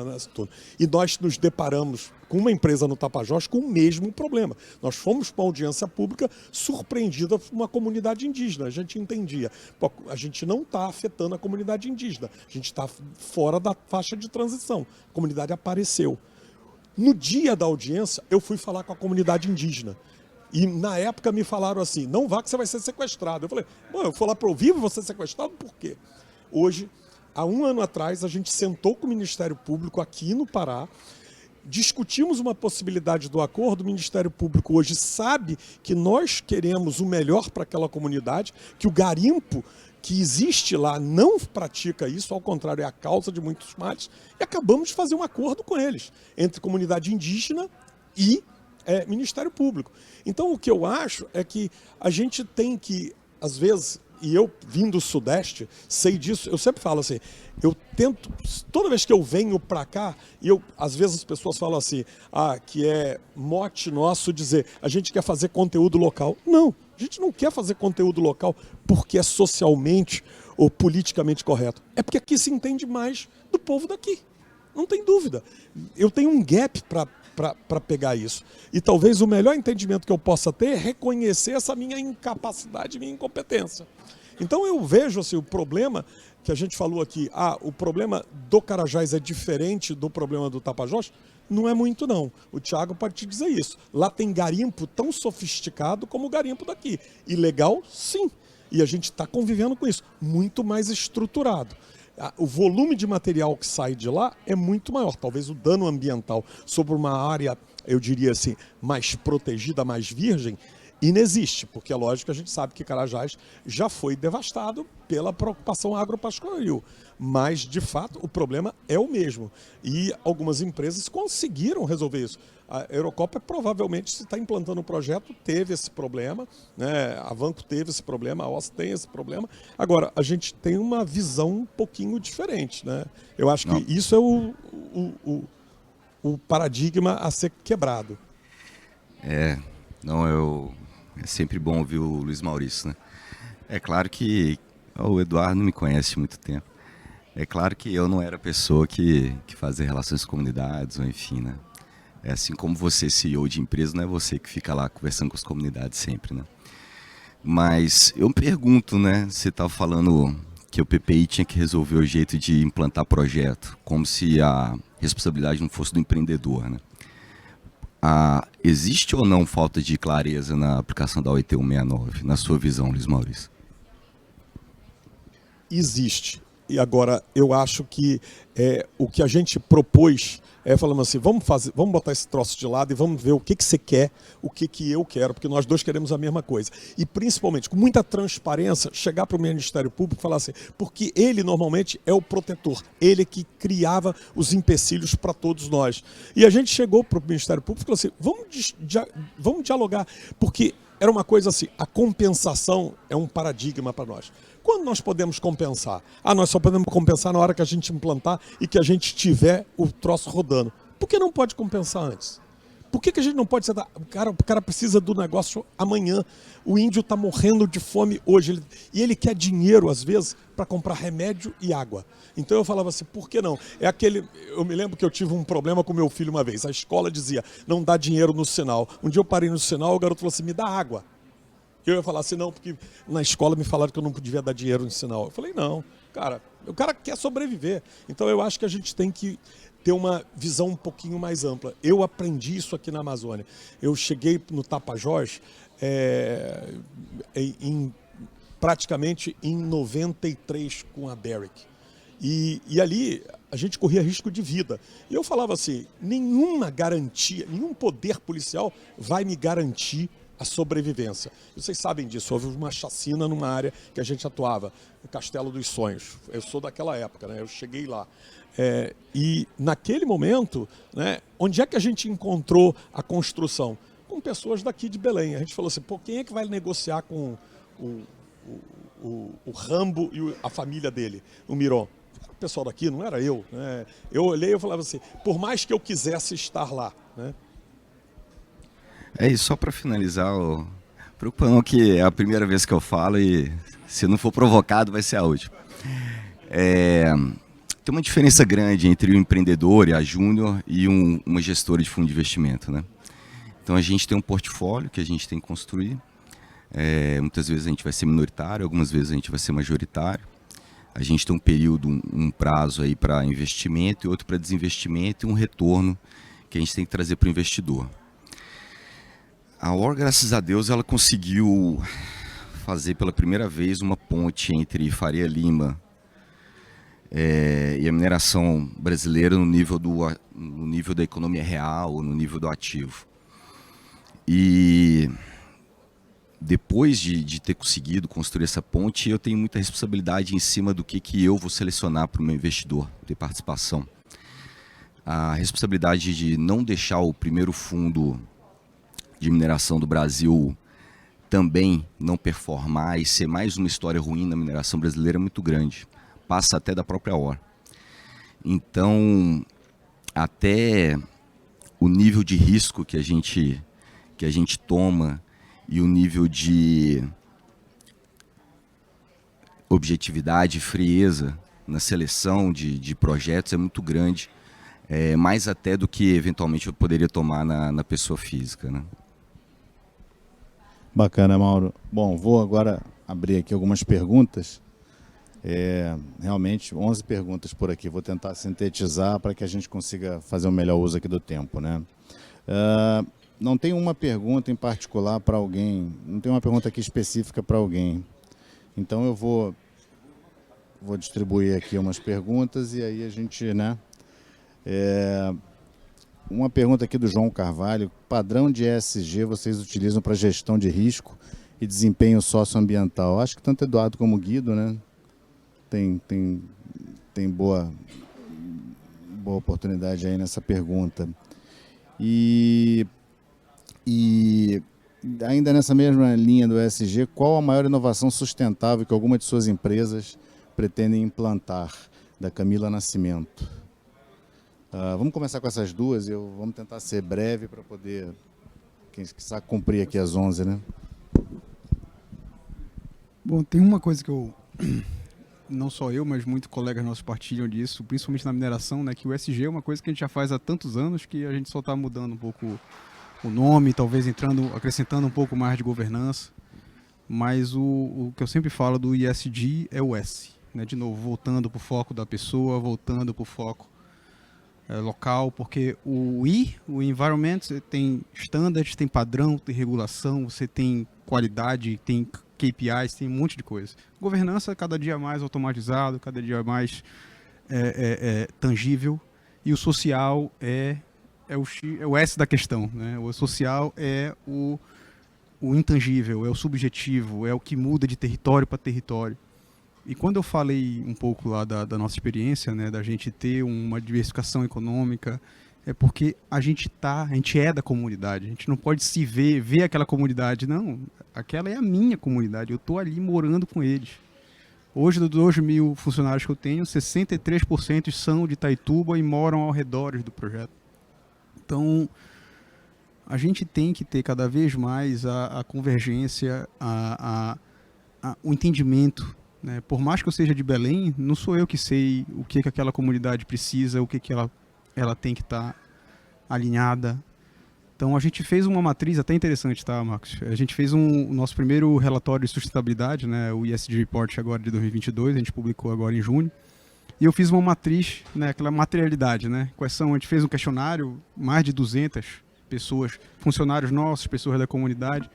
nessa turma. E nós nos deparamos com uma empresa no Tapajós com o mesmo problema. Nós fomos para uma audiência pública surpreendida por uma comunidade indígena. A gente entendia. Pô, a gente não está afetando a comunidade indígena. A gente está fora da faixa de transição. A comunidade apareceu. No dia da audiência, eu fui falar com a comunidade indígena. E na época me falaram assim, não vá que você vai ser sequestrado. Eu falei, bom, eu vou lá para o vivo e vou ser sequestrado por quê? Hoje, há 1 ano atrás, a gente sentou com o Ministério Público aqui no Pará, discutimos uma possibilidade do acordo, o Ministério Público hoje sabe que nós queremos o melhor para aquela comunidade, que o garimpo que existe lá não pratica isso, ao contrário, é a causa de muitos males, e acabamos de fazer um acordo com eles, entre comunidade indígena e Ministério Público. Então, o que eu acho é que a gente tem que, às vezes, e eu vim do Sudeste, sei disso, eu sempre falo assim, eu tento, toda vez que eu venho para cá, e às vezes as pessoas falam assim, que é mote nosso dizer, a gente quer fazer conteúdo local. Não, a gente não quer fazer conteúdo local porque é socialmente ou politicamente correto. É porque aqui se entende mais do povo daqui. Não tem dúvida. Eu tenho um gap para pegar isso. E talvez o melhor entendimento que eu possa ter é reconhecer essa minha incapacidade, minha incompetência. Então eu vejo assim, o problema que a gente falou aqui, o problema do Carajás é diferente do problema do Tapajós, não é muito não. O Thiago pode te dizer isso. Lá tem garimpo tão sofisticado como o garimpo daqui. Ilegal, sim. E a gente está convivendo com isso. Muito mais estruturado. O volume de material que sai de lá é muito maior. Talvez o dano ambiental sobre uma área, eu diria assim, mais protegida, mais virgem, inexiste. Porque é lógico que a gente sabe que Carajás já foi devastado pela preocupação agropastoril. Mas, de fato, o problema é o mesmo. E algumas empresas conseguiram resolver isso. A Eurocopa provavelmente, se está implantando o projeto, teve esse problema, né? A Vanco teve esse problema, a OS tem esse problema. Agora, a gente tem uma visão um pouquinho diferente, né? Eu acho que isso é o paradigma a ser quebrado. É sempre bom ouvir o Luiz Maurício, né? É claro que o Eduardo não me conhece há muito tempo. É claro que eu não era a pessoa que fazia relações com comunidades, ou enfim, né? É assim como você, CEO de empresa, não é você que fica lá conversando com as comunidades sempre, né? Mas eu me pergunto, né? Você estava falando que o PPI tinha que resolver o jeito de implantar projeto, como se a responsabilidade não fosse do empreendedor, né? Existe ou não falta de clareza na aplicação da OIT 169, na sua visão, Luiz Maurício? Existe. E agora, eu acho que o que a gente propôs falando assim, vamos botar esse troço de lado e vamos ver o que você quer, o que eu quero, porque nós dois queremos a mesma coisa. E principalmente, com muita transparência, chegar para o Ministério Público e falar assim, porque ele normalmente é o protetor, ele que criava os empecilhos para todos nós. E a gente chegou para o Ministério Público e falou assim, vamos dialogar, porque era uma coisa assim, a compensação é um paradigma para nós. Quando nós podemos compensar? Nós só podemos compensar na hora que a gente implantar e que a gente tiver o troço rodando. Por que não pode compensar antes? Por que a gente não pode ser... O cara precisa do negócio amanhã. O índio está morrendo de fome hoje. E ele quer dinheiro, às vezes, para comprar remédio e água. Então eu falava assim, por que não? Eu me lembro que eu tive um problema com meu filho uma vez. A escola dizia, não dá dinheiro no sinal. Um dia eu parei no sinal, o garoto falou assim, me dá água. Eu ia falar assim, não, porque na escola me falaram que eu não podia dar dinheiro no sinal. Eu falei, não, cara, o cara quer sobreviver. Então eu acho que a gente tem que ter uma visão um pouquinho mais ampla. Eu aprendi isso aqui na Amazônia. Eu cheguei no Tapajós praticamente em 93 com a Derrick. E ali a gente corria risco de vida. E eu falava assim, nenhuma garantia, nenhum poder policial vai me garantir a sobrevivência. Vocês sabem disso, houve uma chacina numa área que a gente atuava, o Castelo dos Sonhos. Eu sou daquela época, né? Eu cheguei lá. E naquele momento, né, onde é que a gente encontrou a construção? Com pessoas daqui de Belém. A gente falou assim, pô, quem é que vai negociar com o Rambo e a família dele, o Miron? O pessoal daqui, não era eu. Né? Eu olhei e falava assim, por mais que eu quisesse estar lá, né? Só para finalizar, preocupa não que é a primeira vez que eu falo e se não for provocado vai ser a última. Tem uma diferença grande entre o empreendedor e a júnior e uma gestora de fundo de investimento, né? Então a gente tem um portfólio que a gente tem que construir. Muitas vezes a gente vai ser minoritário, algumas vezes a gente vai ser majoritário. A gente tem um período, um prazo aí para investimento e outro para desinvestimento e um retorno que a gente tem que trazer para o investidor. A OR, graças a Deus, ela conseguiu fazer pela primeira vez uma ponte entre Faria Lima e a mineração brasileira no nível da economia real, no nível do ativo. E depois de ter conseguido construir essa ponte, eu tenho muita responsabilidade em cima do que eu vou selecionar para o meu investidor de participação. A responsabilidade de não deixar o primeiro fundo de mineração do Brasil também não performar e ser mais uma história ruim na mineração brasileira é muito grande. Passa até da própria OR. Então, até o nível de risco que a gente toma e o nível de objetividade e frieza na seleção de projetos é muito grande, mais até do que eventualmente eu poderia tomar na pessoa física, né? Bacana, Mauro. Bom, vou agora abrir aqui algumas perguntas. Realmente, 11 perguntas por aqui. Vou tentar sintetizar para que a gente consiga fazer o melhor uso aqui do tempo, né? Não tem uma pergunta em particular para alguém, não tem uma pergunta aqui específica para alguém. Então eu vou distribuir aqui umas perguntas e aí a gente, né? Uma pergunta aqui do João Carvalho. Padrão de ESG vocês utilizam para gestão de risco e desempenho socioambiental? Acho que tanto Eduardo como Guido, né? Tem boa oportunidade aí nessa pergunta. E ainda nessa mesma linha do ESG, qual a maior inovação sustentável que alguma de suas empresas pretendem implantar? Da Camila Nascimento. Vamos começar com essas duas e vamos tentar ser breve para poder, quem quiser, cumprir aqui as 11, né? Bom, tem uma coisa que não só eu, mas muitos colegas nossos partilham disso, principalmente na mineração, né, que o ESG é uma coisa que a gente já faz há tantos anos que a gente só está mudando um pouco o nome, talvez acrescentando um pouco mais de governança, mas o que eu sempre falo do ESG é o S, né, de novo, voltando para o foco da pessoa, voltando para o foco local, porque o environment, você tem standards, tem padrão, tem regulação, você tem qualidade, tem KPIs, tem um monte de coisa. Governança cada dia mais automatizado, cada dia mais tangível, e o social é o S da questão, né? O social é o intangível, é o subjetivo, é o que muda de território para território. E quando eu falei um pouco lá da nossa experiência, né, da gente ter uma diversificação econômica, é porque a gente é da comunidade, a gente não pode se ver aquela comunidade, não, aquela é a minha comunidade, eu estou ali morando com eles. Hoje, dos 2.000 funcionários que eu tenho, 63% são de Itaituba e moram ao redor do projeto. Então, a gente tem que ter cada vez mais a convergência, o entendimento, né? Por mais que eu seja de Belém, não sou eu que sei o que aquela comunidade precisa, o que ela tem que estar alinhada. Então a gente fez uma matriz até interessante, tá, Marcos? A gente fez o nosso primeiro relatório de sustentabilidade, né, o ESG Report agora de 2022, a gente publicou agora em junho. E eu fiz uma matriz, né, aquela materialidade, né? Quais são? A gente fez um questionário, mais de 200 pessoas, funcionários nossos, pessoas da comunidade.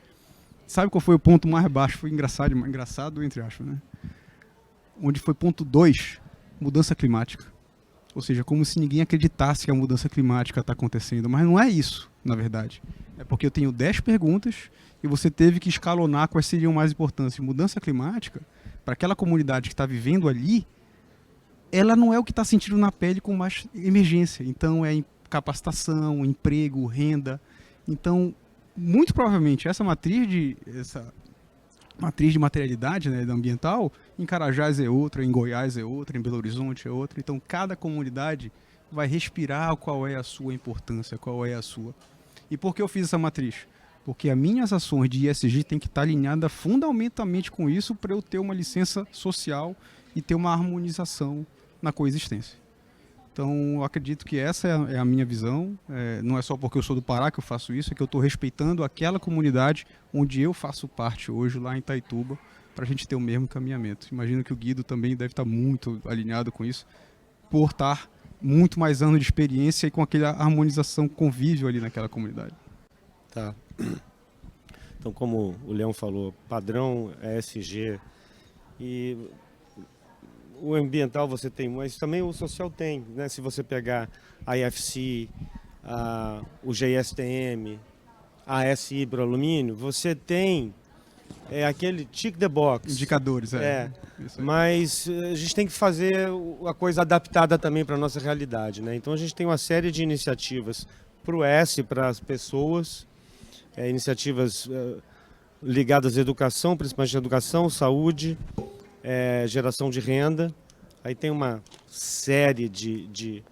Sabe qual foi o ponto mais baixo? Foi engraçado entre aspas, né? Onde foi ponto 2, mudança climática. Ou seja, como se ninguém acreditasse que a mudança climática está acontecendo. Mas não é isso, na verdade. É porque eu tenho 10 perguntas e você teve que escalonar quais seriam mais importantes. Mudança climática, para aquela comunidade que está vivendo ali, ela não é o que está sentindo na pele com mais emergência. Então, é capacitação, emprego, renda. Então, muito provavelmente, essa matriz de materialidade, né, ambiental, em Carajás é outra, em Goiás é outra, em Belo Horizonte é outra. Então, cada comunidade vai respirar qual é a sua importância, qual é a sua. E por que eu fiz essa matriz? Porque as minhas ações de ESG têm que estar alinhadas fundamentalmente com isso para eu ter uma licença social e ter uma harmonização na coexistência. Então, eu acredito que essa é a minha visão. Não é só porque eu sou do Pará que eu faço isso, é que eu estou respeitando aquela comunidade onde eu faço parte hoje, lá em Itaituba, para a gente ter o mesmo caminhamento. Imagino que o Guido também deve estar muito alinhado com isso, por estar muito mais anos de experiência e com aquela harmonização, convívio ali naquela comunidade. Tá. Então, como o Leão falou, padrão ESG e o ambiental você tem, mas também o social tem, né? Se você pegar a IFC, o GSTM, a ASI para alumínio, você tem aquele tick the box. Indicadores, Mas a gente tem que fazer a coisa adaptada também para a nossa realidade, né? Então a gente tem uma série de iniciativas para o S, para as pessoas, iniciativas ligadas à educação, principalmente à educação, saúde, geração de renda. Aí tem uma série de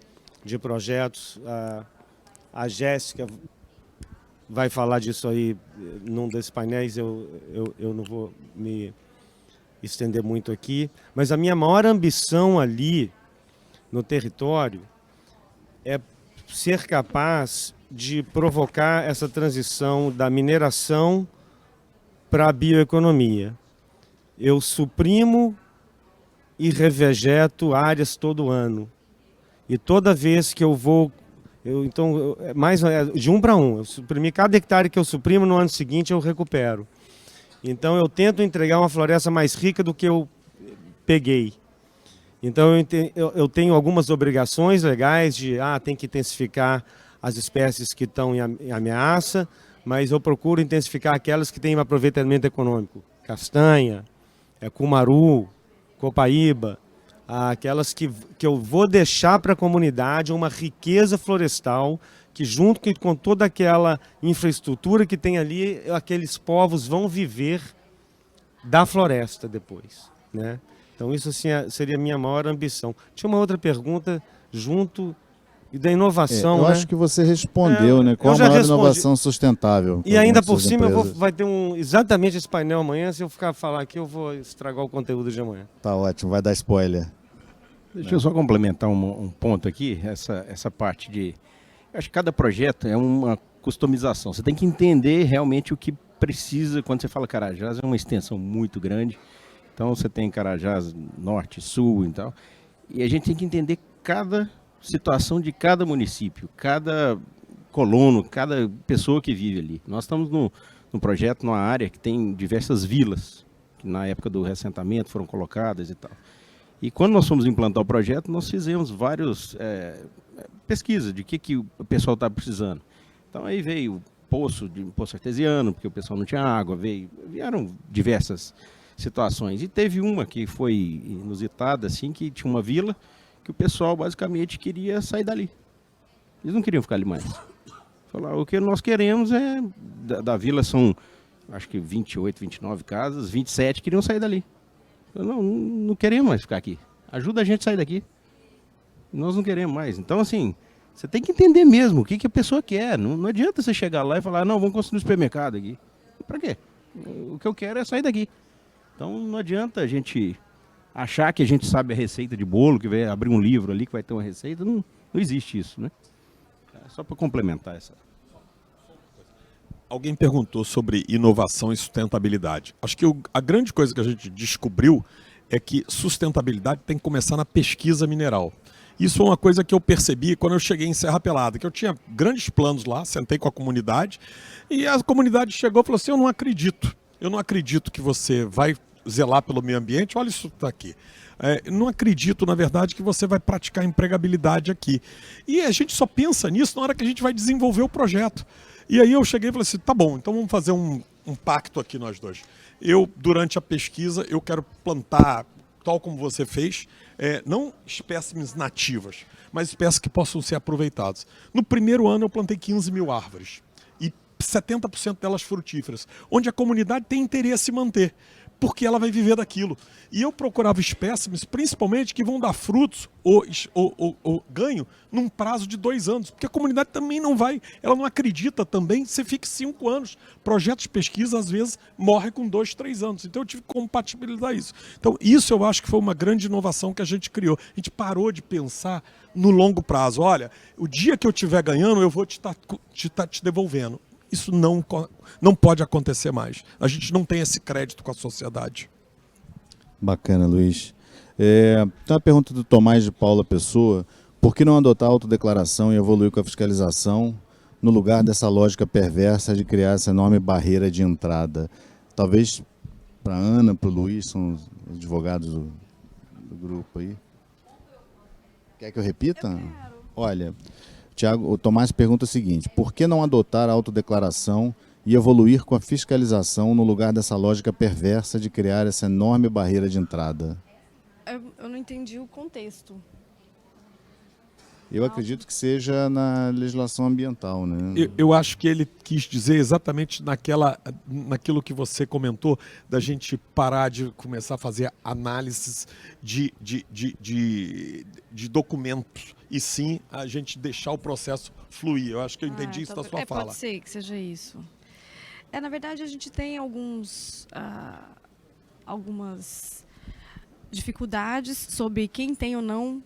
projetos. A Jéssica vai falar disso aí num desses painéis, eu não vou me estender muito aqui. Mas a minha maior ambição ali no território é ser capaz de provocar essa transição da mineração para a bioeconomia. Eu suprimo e revegeto áreas todo ano. E toda vez que eu vou... de 1 para 1. Eu suprimi cada hectare que eu suprimo, no ano seguinte eu recupero. Então eu tento entregar uma floresta mais rica do que eu peguei. Então eu tenho algumas obrigações legais de tem que intensificar as espécies que estão em ameaça, mas eu procuro intensificar aquelas que têm um aproveitamento econômico. Castanha, cumaru, copaíba, aquelas que eu vou deixar para a comunidade uma riqueza florestal que, junto com toda aquela infraestrutura que tem ali, aqueles povos vão viver da floresta depois, né? Então isso assim, seria a minha maior ambição. Tinha uma outra pergunta junto e da inovação, eu né? acho que você respondeu, né? Qual a maior inovação sustentável? E ainda por cima vai ter exatamente esse painel amanhã. Se eu ficar falar aqui, eu vou estragar o conteúdo de amanhã. Tá ótimo, vai dar spoiler. Deixa eu só complementar um ponto aqui, essa parte de... Eu acho que cada projeto é uma customização. Você tem que entender realmente o que precisa. Quando você fala Carajás, é uma extensão muito grande. Então você tem Carajás norte, sul e tal. E a gente tem que entender cada situação de cada município, cada colono, cada pessoa que vive ali. Nós estamos num projeto, numa área que tem diversas vilas, que na época do reassentamento foram colocadas e tal. E quando nós fomos implantar o projeto, nós fizemos várias pesquisas de que o pessoal estava precisando. Então aí veio poço artesiano, porque o pessoal não tinha água, vieram diversas situações. E teve uma que foi inusitada, assim, que tinha uma vila que o pessoal basicamente queria sair dali. Eles não queriam ficar ali mais. Falaram, o que nós queremos da vila são, acho que 28, 29 casas, 27 queriam sair dali. Não queremos mais ficar aqui. Ajuda a gente a sair daqui. Nós não queremos mais. Então, assim, você tem que entender mesmo o que a pessoa quer. Não adianta você chegar lá e falar, não, vamos construir um supermercado aqui. Para quê? O que eu quero é sair daqui. Então, não adianta a gente achar que a gente sabe a receita de bolo, que vai abrir um livro ali que vai ter uma receita. Não existe isso, né? Só para complementar essa. Alguém perguntou sobre inovação e sustentabilidade. Acho que a grande coisa que a gente descobriu é que sustentabilidade tem que começar na pesquisa mineral. Isso é uma coisa que eu percebi quando eu cheguei em Serra Pelada, que eu tinha grandes planos lá, sentei com a comunidade, e a comunidade chegou e falou assim, eu não acredito que você vai zelar pelo meio ambiente, olha isso está aqui. Não acredito, na verdade, que você vai praticar empregabilidade aqui. E a gente só pensa nisso na hora que a gente vai desenvolver o projeto. E aí eu cheguei e falei assim, tá bom, então vamos fazer um pacto aqui nós dois. Durante a pesquisa, eu quero plantar, tal como você fez, não espécimes nativas, mas espécies que possam ser aproveitadas. No primeiro ano eu plantei 15 mil árvores e 70% delas frutíferas, onde a comunidade tem interesse em manter, porque ela vai viver daquilo. E eu procurava espécimes, principalmente, que vão dar frutos ou ganho num prazo de 2 anos, porque a comunidade também ela não acredita também, você fica 5 anos. Projetos de pesquisa, às vezes, morrem com 2, 3 anos. Então eu tive que compatibilizar isso. Então isso eu acho que foi uma grande inovação que a gente criou. A gente parou de pensar no longo prazo. Olha, o dia que eu estiver ganhando, eu vou te devolvendo. Isso não pode acontecer mais. A gente não tem esse crédito com a sociedade. Bacana, Luiz. Tem uma pergunta do Tomás de Paula Pessoa. Por que não adotar a autodeclaração e evoluir com a fiscalização no lugar dessa lógica perversa de criar essa enorme barreira de entrada? Talvez para a Ana, para o Luiz, são os advogados do grupo aí. Quer que eu repita? Eu quero. Olha, o Tomás pergunta o seguinte, por que não adotar a autodeclaração e evoluir com a fiscalização no lugar dessa lógica perversa de criar essa enorme barreira de entrada? Eu não entendi o contexto. Eu acredito que seja na legislação ambiental, né? Eu acho que ele quis dizer exatamente naquilo que você comentou, da gente parar de começar a fazer análises de documentos, e sim a gente deixar o processo fluir. Eu acho que eu entendi isso da sua fala. Pode ser que seja isso. Na verdade, a gente tem algumas dificuldades sobre quem tem ou não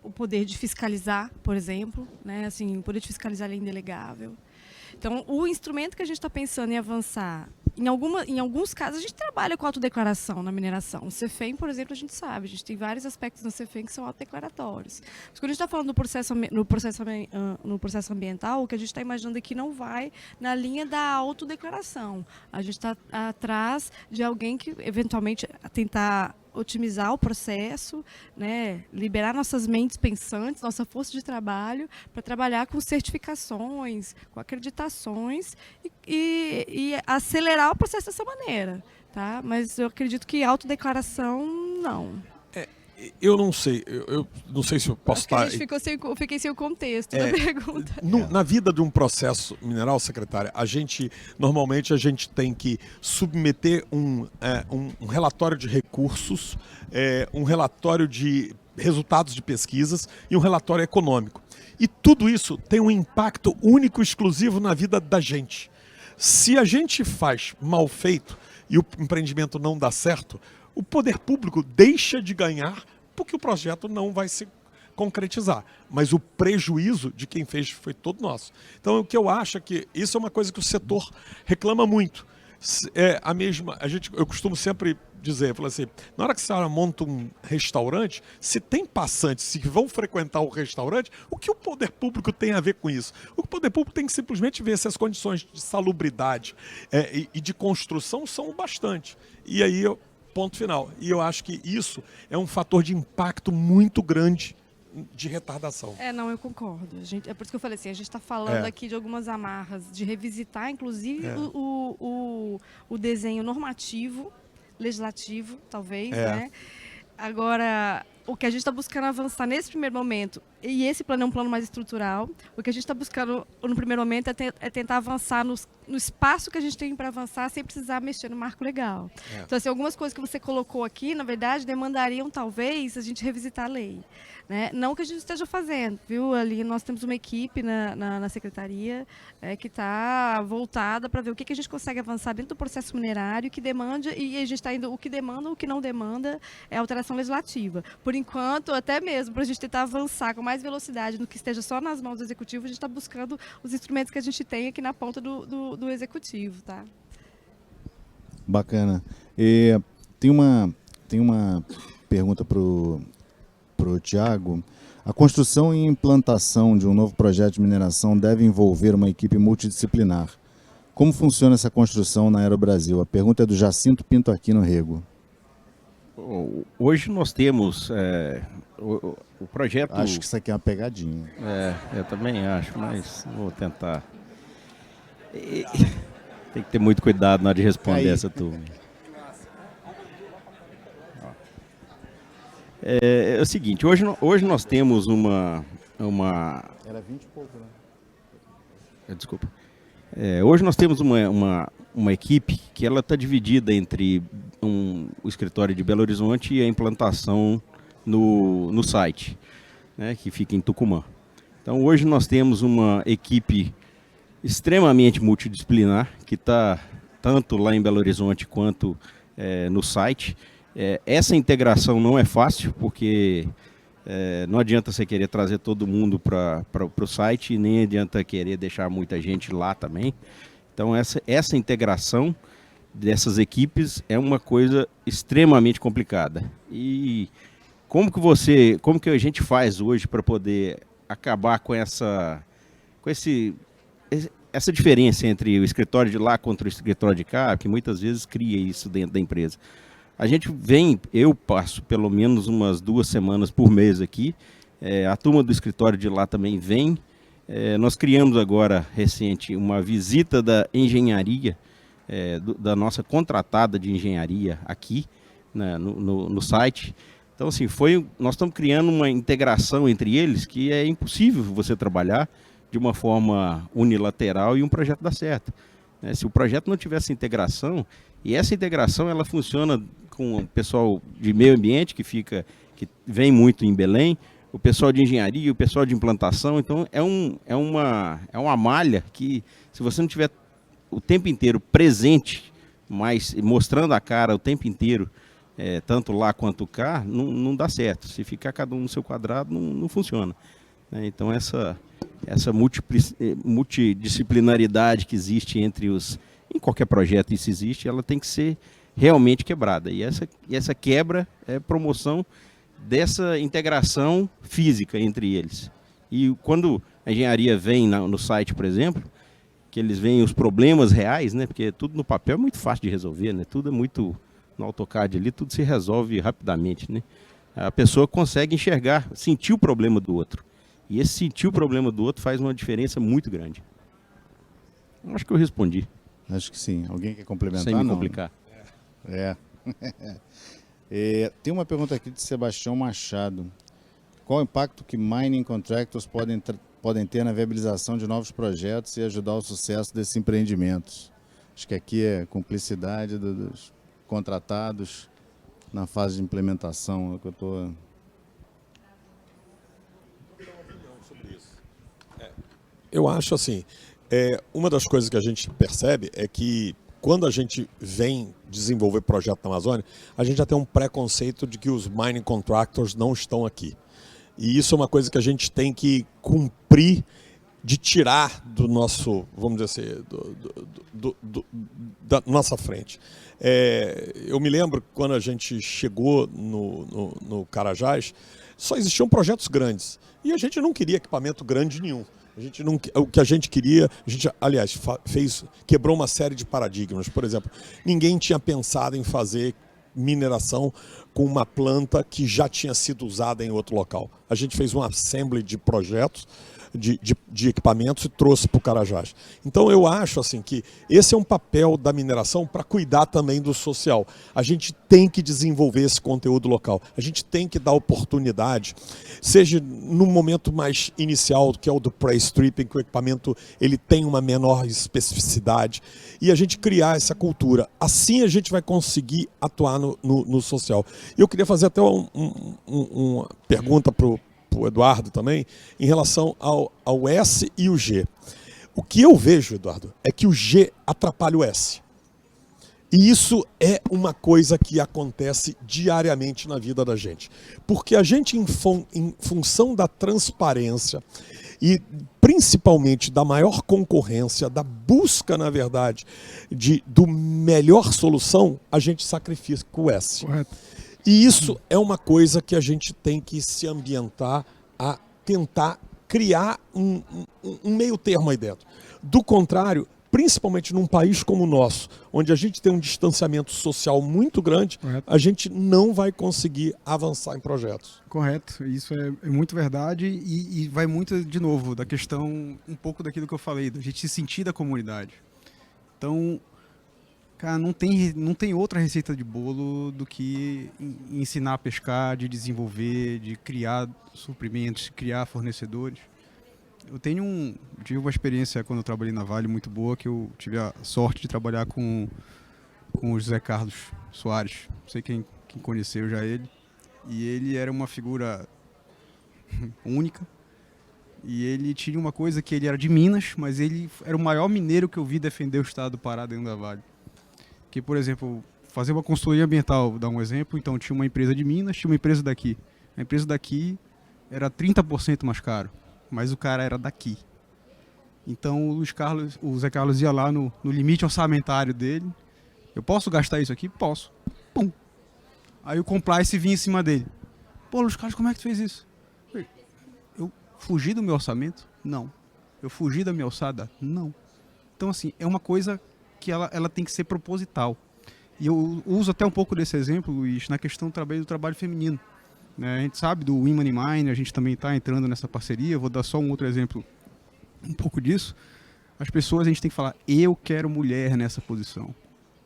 o poder de fiscalizar, por exemplo, né? Assim, o poder de fiscalizar é indelegável. Então, o instrumento que a gente está pensando em avançar, em alguns casos, a gente trabalha com autodeclaração na mineração. O CEFEM, por exemplo, a gente sabe, a gente tem vários aspectos no CEFEM que são autodeclaratórios. Mas quando a gente está falando no processo ambiental, o que a gente está imaginando aqui não vai na linha da autodeclaração. A gente está atrás de alguém que, eventualmente, tentar otimizar o processo, né, liberar nossas mentes pensantes, nossa força de trabalho, para trabalhar com certificações, com acreditações e acelerar o processo dessa maneira. Tá? Mas eu acredito que autodeclaração, não. Eu não sei, eu não sei se eu posso estar... Eu fiquei sem o contexto da pergunta. Na vida de um processo mineral, secretária, normalmente a gente tem que submeter um relatório de recursos, um relatório de resultados de pesquisas e um relatório econômico. E tudo isso tem um impacto único e exclusivo na vida da gente. Se a gente faz mal feito e o empreendimento não dá certo, o poder público deixa de ganhar porque o projeto não vai se concretizar. Mas o prejuízo de quem fez foi todo nosso. Então, o que eu acho é que isso é uma coisa que o setor reclama muito. Eu costumo sempre dizer, na hora que você monta um restaurante, se tem passantes que vão frequentar o restaurante, o que o poder público tem a ver com isso? O poder público tem que simplesmente ver se as condições de salubridade e de construção são bastante. E aí, ponto final. E eu acho que isso é um fator de impacto muito grande de retardação. Não, eu concordo. É por isso que eu falei assim, a gente está falando aqui de algumas amarras, de revisitar, inclusive, o desenho normativo, legislativo, talvez, né? Agora, o que a gente está buscando avançar nesse primeiro momento, e esse plano é um plano mais estrutural, o que a gente está buscando no primeiro momento é tentar avançar no espaço que a gente tem para avançar sem precisar mexer no marco legal. Então, assim, algumas coisas que você colocou aqui, na verdade, demandariam, talvez, a gente revisitar a lei. Né? Não que a gente esteja fazendo, viu? Ali nós temos uma equipe na secretaria que está voltada para ver o que a gente consegue avançar dentro do processo minerário que demanda, e a gente está indo o que demanda, o que não demanda é alteração legislativa. Por enquanto, até mesmo para a gente tentar avançar com mais mais velocidade do que esteja só nas mãos do executivo, a gente está buscando os instrumentos que a gente tem aqui na ponta do executivo, tá? Bacana. E tem uma pergunta para o Tiago. A construção e implantação de um novo projeto de mineração deve envolver uma equipe multidisciplinar. Como funciona essa construção na Aerobrasil? A pergunta é do Jacinto Pinto Aquino Rego. Hoje nós temos o projeto... Acho que isso aqui é uma pegadinha. Eu também acho, mas vou tentar. Tem que ter muito cuidado na hora de responder essa turma. É o seguinte, hoje nós temos uma... Era 20 e pouco, né? Desculpa. Hoje nós temos uma equipe que ela está dividida entre o escritório de Belo Horizonte e a implantação no site, né, que fica em Tucumã. Então hoje nós temos uma equipe extremamente multidisciplinar que está tanto lá em Belo Horizonte quanto no site. Essa integração não é fácil, porque não adianta você querer trazer todo mundo para o site e nem adianta querer deixar muita gente lá também. Então essa integração dessas equipes é uma coisa extremamente complicada. E como que a gente faz hoje para poder acabar com essa diferença entre o escritório de lá contra o escritório de cá, que muitas vezes cria isso dentro da empresa? A gente eu passo pelo menos umas 2 semanas por mês aqui, a turma do escritório de lá também vem. Nós criamos agora, recente, uma visita da engenharia, da nossa contratada de engenharia aqui, né, no site. Então, assim, nós estamos criando uma integração entre eles que é impossível você trabalhar de uma forma unilateral e um projeto dar certo. Se o projeto não tiver essa integração, e essa integração ela funciona com o pessoal de meio ambiente que vem muito em Belém, o pessoal de engenharia, o pessoal de implantação. Então é uma malha que, se você não tiver o tempo inteiro presente, mas mostrando a cara o tempo inteiro, tanto lá quanto cá, não dá certo. Se ficar cada um no seu quadrado, não funciona. Então essa multidisciplinaridade que existe em qualquer projeto, isso existe, ela tem que ser realmente quebrada. E essa quebra é promoção dessa integração física entre eles. E quando a engenharia vem no site, por exemplo, que eles veem os problemas reais, né? Porque tudo no papel é muito fácil de resolver, né? Tudo é muito no AutoCAD ali, tudo se resolve rapidamente, né? A pessoa consegue enxergar, sentir o problema do outro. E esse sentir o problema do outro faz uma diferença muito grande. Acho que eu respondi. Acho que sim. Alguém quer complementar? Sem me complicar. Tem uma pergunta aqui de Sebastião Machado. Qual o impacto que mining contractors podem ter na viabilização de novos projetos e ajudar ao sucesso desses empreendimentos? Acho que aqui é cumplicidade dos contratados na fase de implementação. É o que eu estou... Eu acho assim, uma das coisas que a gente percebe é que quando a gente vem desenvolver projeto na Amazônia, a gente já tem um preconceito de que os mining contractors não estão aqui. E isso é uma coisa que a gente tem que cumprir de tirar do nosso, vamos dizer assim, da nossa frente. Eu me lembro quando a gente chegou no Carajás, só existiam projetos grandes. E a gente não queria equipamento grande nenhum. O que a gente queria, aliás, quebrou uma série de paradigmas. Por exemplo, ninguém tinha pensado em fazer mineração com uma planta que já tinha sido usada em outro local. A gente fez um assembly de projetos, de equipamentos e trouxe para o Carajás. Então eu acho assim que esse é um papel da mineração para cuidar também do social. A gente tem que desenvolver esse conteúdo local. A gente tem que dar oportunidade, seja no momento mais inicial, que é o do pré-stripping, que o equipamento ele tem uma menor especificidade, e a gente criar essa cultura. Assim a gente vai conseguir atuar no social. Eu queria fazer até uma pergunta para o Eduardo também, em relação ao S e o G. O que eu vejo, Eduardo, é que o G atrapalha o S. E isso é uma coisa que acontece diariamente na vida da gente. Porque a gente, em função da transparência e principalmente da maior concorrência, da busca, na verdade, do melhor solução, a gente sacrifica o S. Correto. E isso é uma coisa que a gente tem que se ambientar a tentar criar um meio termo aí dentro. Do contrário, principalmente num país como o nosso, onde a gente tem um distanciamento social muito grande, Correto. a gente não vai conseguir avançar em projetos. Correto, isso é muito verdade e vai muito, de novo, da questão, um pouco daquilo que eu falei, da gente se sentir da comunidade. Então, cara, não tem outra receita de bolo do que ensinar a pescar, de desenvolver, de criar suprimentos, criar fornecedores. Eu tive uma experiência quando eu trabalhei na Vale muito boa, que eu tive a sorte de trabalhar com o José Carlos Soares. Não sei quem conheceu já ele. E ele era uma figura única. E ele tinha uma coisa que ele era de Minas, mas ele era o maior mineiro que eu vi defender o estado do Pará dentro da Vale. Que, por exemplo, fazer uma consultoria ambiental, vou dar um exemplo, então tinha uma empresa de Minas, tinha uma empresa daqui. A empresa daqui era 30% mais caro, mas o cara era daqui. Então o Zé Carlos ia lá no limite orçamentário dele. Eu posso gastar isso aqui? Posso. Pum. Aí o compliance vinha em cima dele. Pô, Luiz Carlos, como é que tu fez isso? Eu fugi do meu orçamento? Não. Eu fugi da minha alçada? Não. Então, assim, é uma coisa que ela tem que ser proposital. E eu uso até um pouco desse exemplo, Luiz, na questão do trabalho feminino. A gente sabe do Women in Mine, a gente também está entrando nessa parceria. Vou dar só um outro exemplo, um pouco disso. As pessoas, a gente tem que falar, eu quero mulher nessa posição.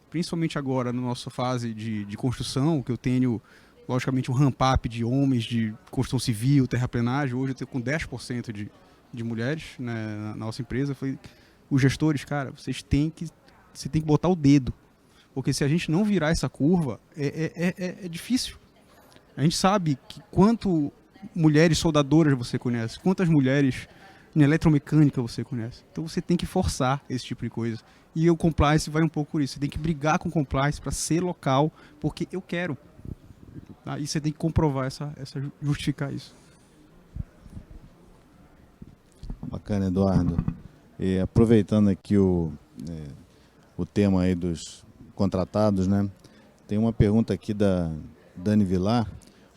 Principalmente agora, na nossa fase de construção, que eu tenho, logicamente, um ramp-up de homens de construção civil, terraplenagem. Hoje eu tenho com 10% de mulheres, né, na nossa empresa. Os gestores, cara, você tem que botar o dedo. Porque se a gente não virar essa curva, é difícil. A gente sabe que quanto mulheres soldadoras você conhece, quantas mulheres em eletromecânica você conhece. Então você tem que forçar esse tipo de coisa. E o compliance vai um pouco por isso. Você tem que brigar com o compliance para ser local, porque eu quero. Tá? E você tem que comprovar justificar isso. Bacana, Eduardo. E aproveitando aqui o tema aí dos contratados, né? Tem uma pergunta aqui da Dani Vilar.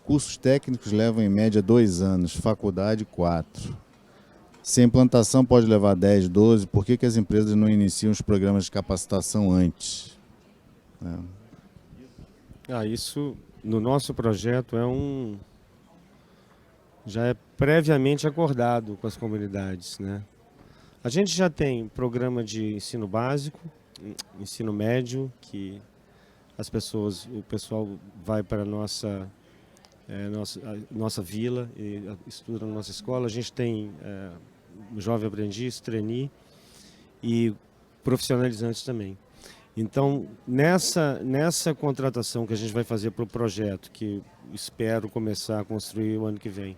Cursos técnicos levam em média 2 anos, faculdade 4. Se a implantação pode levar 10, 12, por que as empresas não iniciam os programas de capacitação antes? Isso no nosso projeto já é previamente acordado com as comunidades, né? A gente já tem programa de ensino básico, ensino médio, que o pessoal vai para a nossa vila e estuda na nossa escola. A gente tem jovem aprendiz, trainee e profissionalizantes também. Então, nessa contratação que a gente vai fazer para o projeto, que espero começar a construir o ano que vem,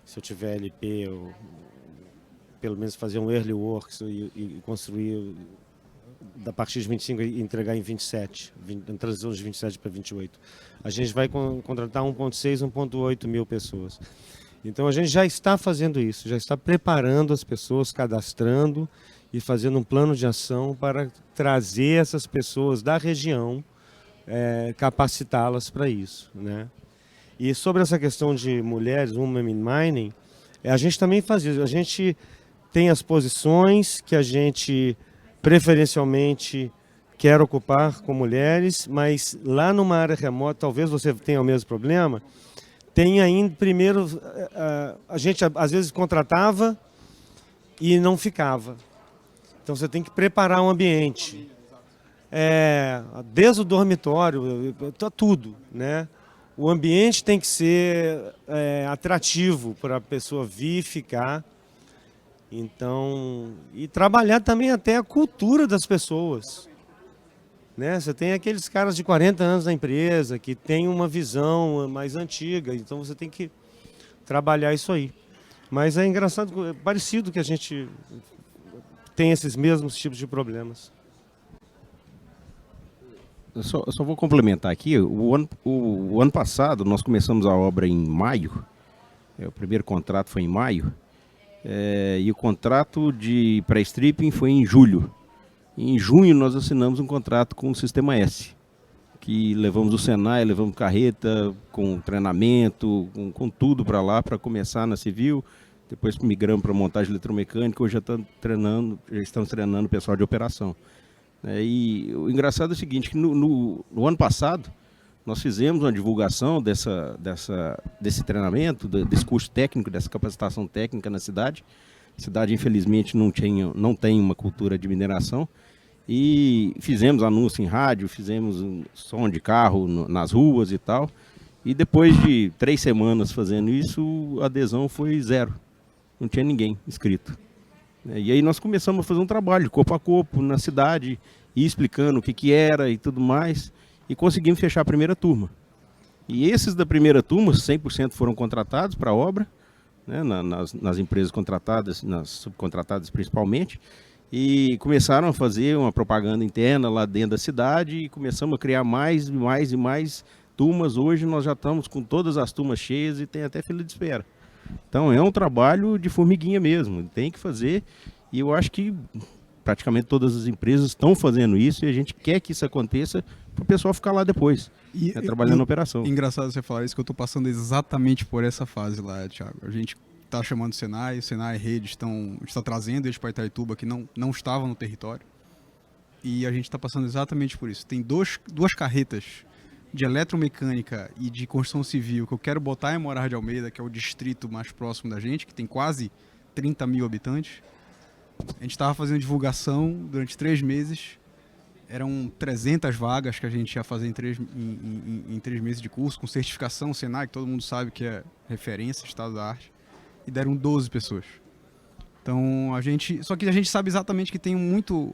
se eu tiver LP, ou pelo menos fazer um early works e construir a partir de 25 e entregar em 27, em transição de 27 para 28. A gente vai contratar 1.6, 1.8 mil pessoas. Então a gente já está fazendo isso, já está preparando as pessoas, cadastrando e fazendo um plano de ação para trazer essas pessoas da região, capacitá-las para isso, né? E sobre essa questão de mulheres, Women in Mining, a gente também faz isso. A gente tem as posições que a gente preferencialmente quer ocupar com mulheres, mas lá numa área remota, talvez você tenha o mesmo problema, tem ainda, primeiro, a gente às vezes contratava e não ficava. Então você tem que preparar um ambiente. Desde o dormitório, tudo, né? O ambiente tem que ser atrativo para a pessoa vir e ficar. Então, e trabalhar também até a cultura das pessoas, né? Você tem aqueles caras de 40 anos na empresa que tem uma visão mais antiga, então você tem que trabalhar isso aí. Mas é engraçado, é parecido que a gente tem esses mesmos tipos de problemas. Eu só vou complementar aqui. O ano passado, nós começamos a obra em maio. O primeiro contrato foi em maio. E o contrato de pré-stripping foi em julho. Em junho, nós assinamos um contrato com o Sistema S, que levamos o Senai, levamos carreta, com treinamento, com tudo para lá, para começar na civil. Depois migramos para montagem eletromecânica. Hoje já estamos treinando o pessoal de operação. E o engraçado é o seguinte, que no ano passado, nós fizemos uma divulgação desse treinamento, desse curso técnico, dessa capacitação técnica na cidade. A cidade, infelizmente, não tem uma cultura de mineração. E fizemos anúncio em rádio, fizemos som de carro nas ruas e tal. E depois de 3 semanas fazendo isso, a adesão foi 0. Não tinha ninguém inscrito. E aí nós começamos a fazer um trabalho, corpo a corpo, na cidade, e explicando o que era e tudo mais, e conseguimos fechar a primeira turma. E esses da primeira turma, 100% foram contratados para a obra, né, nas empresas contratadas, nas subcontratadas principalmente, e começaram a fazer uma propaganda interna lá dentro da cidade, e começamos a criar mais e mais turmas. Hoje nós já estamos com todas as turmas cheias e tem até fila de espera. Então é um trabalho de formiguinha mesmo, tem que fazer, e eu acho que praticamente todas as empresas estão fazendo isso, e a gente quer que isso aconteça para o pessoal ficar lá depois, trabalhando na operação. Engraçado você falar isso, que eu estou passando exatamente por essa fase lá, Thiago. A gente está chamando o Senai e Rede está trazendo eles para Itaituba, que não estavam no território, e a gente está passando exatamente por isso. Tem duas carretas de eletromecânica e de construção civil que eu quero botar em Moraes de Almeida, que é o distrito mais próximo da gente, que tem quase 30 mil habitantes. A gente estava fazendo divulgação durante 3 meses, eram 300 vagas que a gente ia fazer em 3 meses de curso, com certificação Senai, que todo mundo sabe que é referência, estado da arte, e deram 12 pessoas. Então, só que a gente sabe exatamente que tem muito,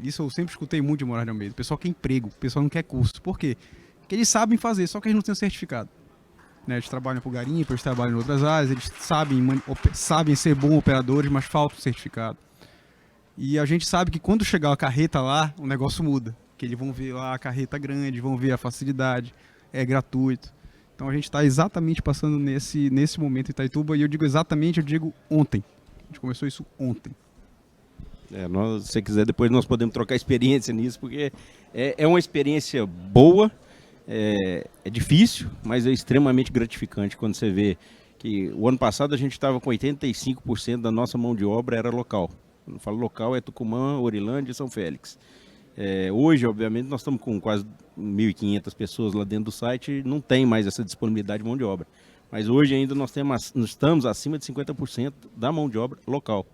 isso eu sempre escutei muito de Moraes de Almeida, o pessoal quer emprego, o pessoal não quer curso. Por quê? Porque eles sabem fazer, só que eles não têm o certificado. Né? Eles trabalham por garimpo, eles trabalham em outras áreas, eles sabem ser bons operadores, mas falta o certificado. E a gente sabe que quando chegar a carreta lá, o negócio muda. Que eles vão ver lá a carreta grande, vão ver a facilidade, é gratuito. Então a gente está exatamente passando nesse momento em Itaituba, e eu digo ontem. A gente começou isso ontem. Se você quiser, depois nós podemos trocar experiência nisso, porque é uma experiência boa. É difícil, mas é extremamente gratificante quando você vê que o ano passado a gente estava com 85% da nossa mão de obra era local. Quando eu falo local, é Tucumã, Orilândia e São Félix. Hoje, obviamente, nós estamos com quase 1.500 pessoas lá dentro do site, não tem mais essa disponibilidade de mão de obra. Mas hoje ainda nós estamos acima de 50% da mão de obra local,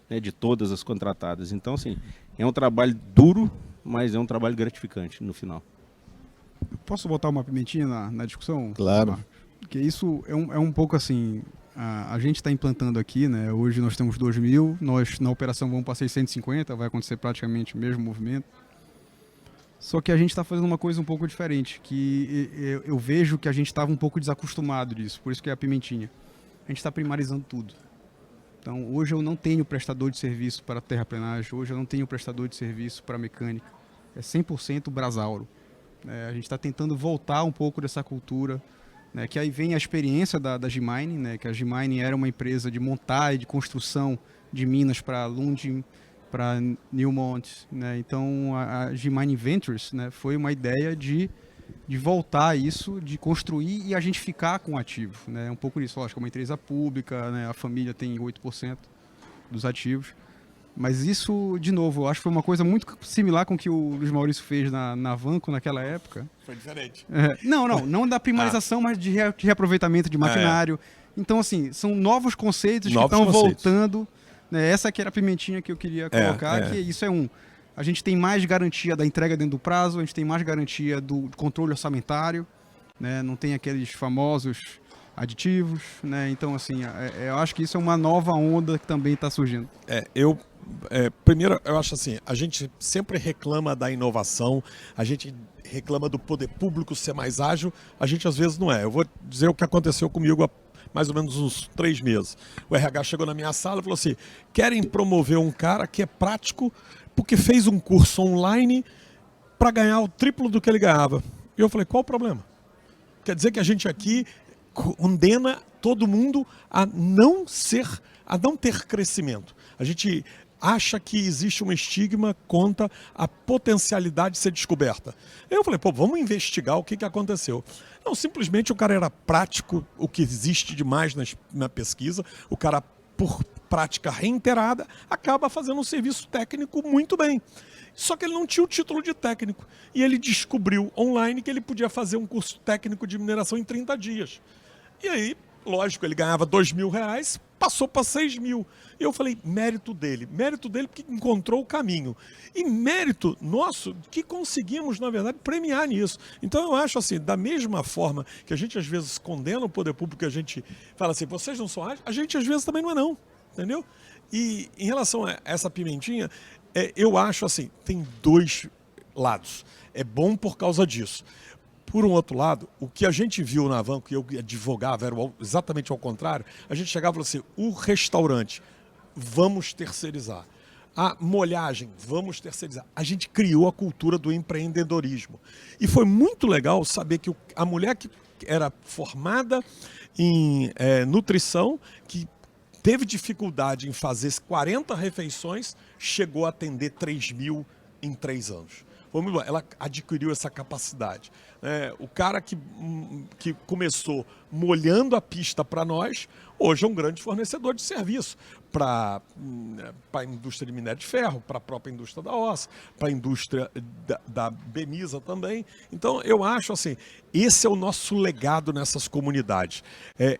né, de todas as contratadas. Então, assim, é um trabalho duro, mas é um trabalho gratificante no final. Posso botar uma pimentinha na discussão? Claro. Porque isso é um pouco assim, a gente está implantando aqui, né? Hoje nós temos 2.000, nós na operação vamos para 650, vai acontecer praticamente o mesmo movimento. Só que a gente está fazendo uma coisa um pouco diferente, que eu vejo que a gente estava um pouco desacostumado disso, por isso que é a pimentinha. A gente está primarizando tudo. Então hoje eu não tenho prestador de serviço para terraplenagem, hoje eu não tenho prestador de serviço para mecânica, é 100% Brasauro. A gente está tentando voltar um pouco dessa cultura, né, que aí vem a experiência da G-Mine, né, que a G-Mine era uma empresa de montar e de construção de minas para Lundin, para Newmont. Né, então a G-Mine Ventures, né, foi uma ideia de voltar a isso, de construir e a gente ficar com o ativo. Né, um pouco disso, lógico, é uma empresa pública, né, a família tem 8% dos ativos. Mas isso, de novo, eu acho que foi uma coisa muito similar com o que o Luiz Maurício fez na Vanco naquela época. Foi diferente. Não da primarização, mas de reaproveitamento de maquinário. Então, assim, são novos conceitos que estão voltando. Né? Essa aqui era a pimentinha que eu queria colocar, que isso a gente tem mais garantia da entrega dentro do prazo, a gente tem mais garantia do controle orçamentário, né? Não tem aqueles famosos aditivos, né? Então, assim, eu acho que isso é uma nova onda que também está surgindo. Primeiro, eu acho assim, a gente sempre reclama da inovação, a gente reclama do poder público ser mais ágil, a gente às vezes não é. Eu vou dizer o que aconteceu comigo há mais ou menos uns 3 meses. O RH chegou na minha sala e falou assim, querem promover um cara que é prático, porque fez um curso online para ganhar o triplo do que ele ganhava. E eu falei, qual o problema? Quer dizer que a gente aqui condena todo mundo a não ter crescimento. A gente acha que existe um estigma contra a potencialidade de ser descoberta. Eu falei, pô, vamos investigar o que aconteceu. Não, simplesmente o cara era prático, o que existe demais na pesquisa, o cara, por prática reiterada, acaba fazendo um serviço técnico muito bem. Só que ele não tinha o título de técnico. E ele descobriu online que ele podia fazer um curso técnico de mineração em 30 dias. E aí, lógico, ele ganhava R$2.000, passou para 6.000. E eu falei, mérito dele porque encontrou o caminho. E mérito nosso que conseguimos, na verdade, premiar nisso. Então eu acho assim, da mesma forma que a gente às vezes condena o poder público, a gente fala assim, vocês não são ágeis, a gente às vezes também não é não, entendeu? E em relação a essa pimentinha, eu acho assim, tem dois lados. É bom por causa disso. Por um outro lado, o que a gente viu na Avanco, que eu advogava, era exatamente ao contrário, a gente chegava e falava assim, o restaurante, vamos terceirizar. A molhagem, vamos terceirizar. A gente criou a cultura do empreendedorismo. E foi muito legal saber que a mulher que era formada em nutrição, que teve dificuldade em fazer 40 refeições, chegou a atender 3.000 em 3 anos. Ela adquiriu essa capacidade. O cara que começou molhando a pista para nós, hoje é um grande fornecedor de serviço para a indústria de minério de ferro, para a própria indústria da ossa, para a indústria da Bemisa também. Então, eu acho assim, esse é o nosso legado nessas comunidades.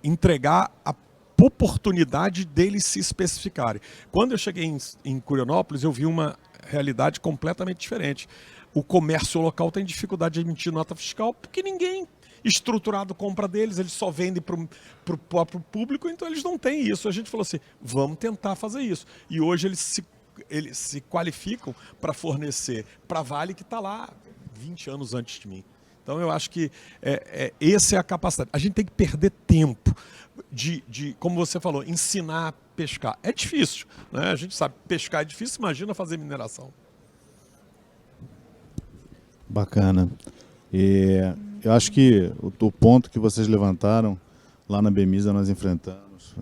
Entregar a oportunidade deles se especificarem. Quando eu cheguei em Curionópolis, eu vi uma realidade completamente diferente. O comércio local tem dificuldade de emitir nota fiscal porque ninguém estruturado compra deles, eles só vendem para o próprio público, então eles não têm isso. A gente falou assim, vamos tentar fazer isso. E hoje eles se qualificam para fornecer para a Vale, que está lá 20 anos antes de mim. Então eu acho que essa é a capacidade. A gente tem que perder tempo de como você falou, ensinar a pescar. É difícil, né? A gente sabe pescar é difícil, imagina fazer mineração. Bacana. Eu acho que o ponto que vocês levantaram lá na Bemisa nós enfrentamos,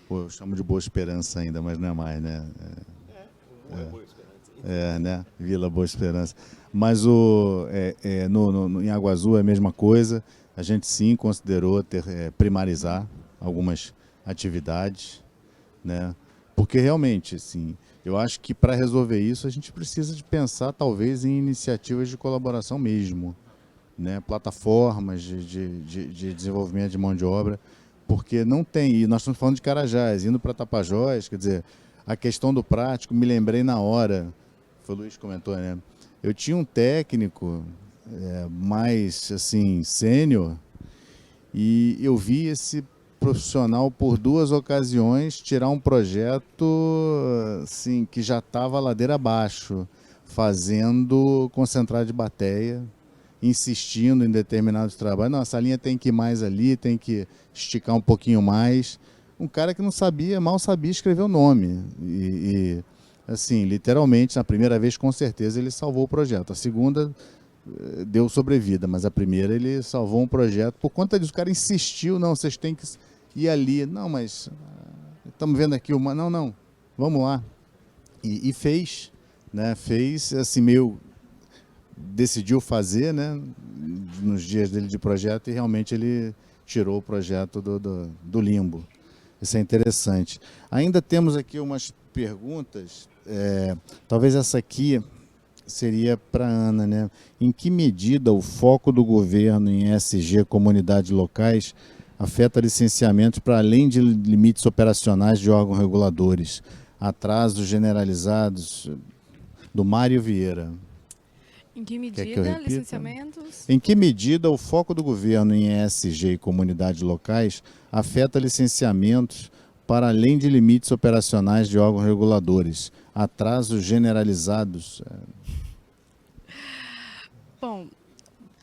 eu chamo de Boa Esperança ainda, mas não é mais, né? Boa Esperança. Né? Vila Boa Esperança. Mas em Água Azul é a mesma coisa. A gente sim considerou primarizar algumas atividades, né? Porque realmente, assim, eu acho que para resolver isso a gente precisa de pensar talvez em iniciativas de colaboração mesmo, né? Plataformas de desenvolvimento de mão de obra, porque não tem, e nós estamos falando de Carajás, indo para Tapajós, quer dizer, a questão do prático, me lembrei na hora, foi o Luiz que comentou, né? Eu tinha um técnico mais assim, sênior, e eu vi esse profissional por 2 ocasiões tirar um projeto assim, que já estava ladeira abaixo, fazendo concentrado de bateia, insistindo em determinados trabalhos. Não, essa linha tem que ir mais ali, tem que esticar um pouquinho mais. Um cara que não sabia, mal sabia escrever o nome. E assim, literalmente, na primeira vez, com certeza, ele salvou o projeto. A segunda deu sobrevida, mas a primeira ele salvou um projeto. Por conta disso, o cara insistiu, não, vocês têm que ir ali. Não, mas estamos vendo aqui uma... Não, vamos lá. E fez, né? Fez, assim, meio... Decidiu fazer, né? Nos dias dele de projeto, e realmente ele tirou o projeto do limbo. Isso é interessante. Ainda temos aqui umas perguntas. Talvez essa aqui seria para a Ana, né? Em que medida o foco do governo em ESG, comunidades locais, afeta licenciamentos para além de limites operacionais de órgãos reguladores? Atrasos generalizados, do Mário Vieira. Em que medida, licenciamentos? Em que medida o foco do governo em ESG e comunidades locais afeta licenciamentos para além de limites operacionais de órgãos reguladores? Atrasos generalizados. Bom,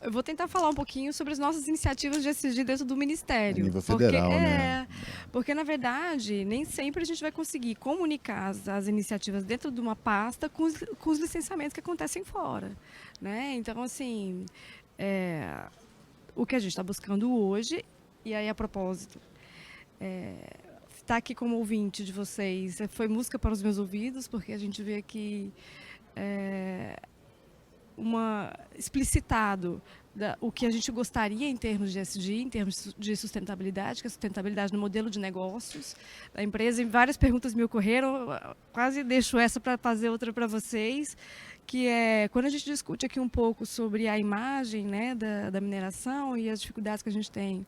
eu vou tentar falar um pouquinho sobre as nossas iniciativas de ESG dentro do Ministério. A nível federal, porque, né? Porque, na verdade, nem sempre a gente vai conseguir comunicar as iniciativas dentro de uma pasta com os licenciamentos que acontecem fora, né? Então, assim, o que a gente está buscando hoje, e aí a propósito, estar aqui como ouvinte de vocês foi música para os meus ouvidos, porque a gente vê aqui explicitado o que a gente gostaria em termos de ESG, em termos de sustentabilidade, que é a sustentabilidade no modelo de negócios da empresa. E várias perguntas me ocorreram, quase deixo essa para fazer outra para vocês, que é quando a gente discute aqui um pouco sobre a imagem, né, da mineração e as dificuldades que a gente tem,